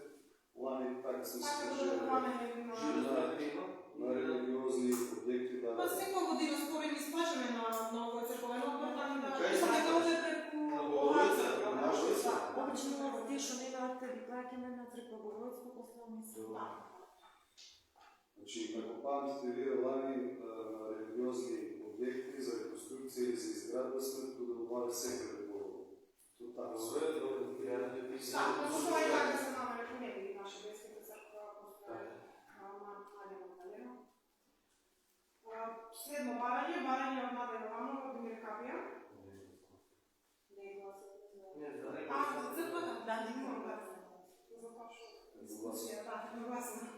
Лани така сме се држали на религиозни објекти да...
Па секоја година скоро ни исплашаме на овој црковен одбор, така да не дојде преку...
Обично тие што немаат ги плаќаме на црква Богородица после мисија.
Значи, ако памтите вие лани на религиозни објекти за реконструкција или за изградба сме доделували секаде по тотално.
Све до јадење
Да,
писма.
но тоа е така се намале по неби, наша верската црква, постоја Надја Магдалена. Следно барање од Надја Јованова, Димир Капија. Не е гласот за црквата? Да, не имам гласот. За тоа што дискусија, да, не гласна.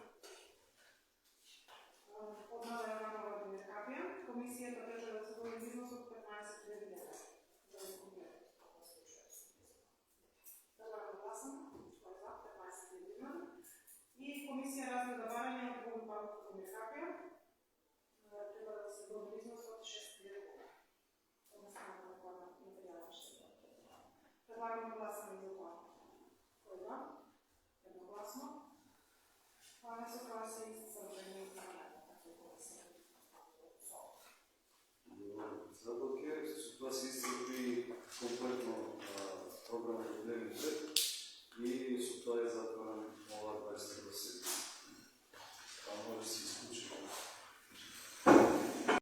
Од Надја Јованова, Димир Капија, комисијата држа да се води износ од 15.000 денара за разкомплет. И комисија разгледа барање од Богу Павлов Димир Капија. Треба да се води износ од 6.000 денара. Односно на материјална штета. Предлагам гласаме за тоа. Кој е за?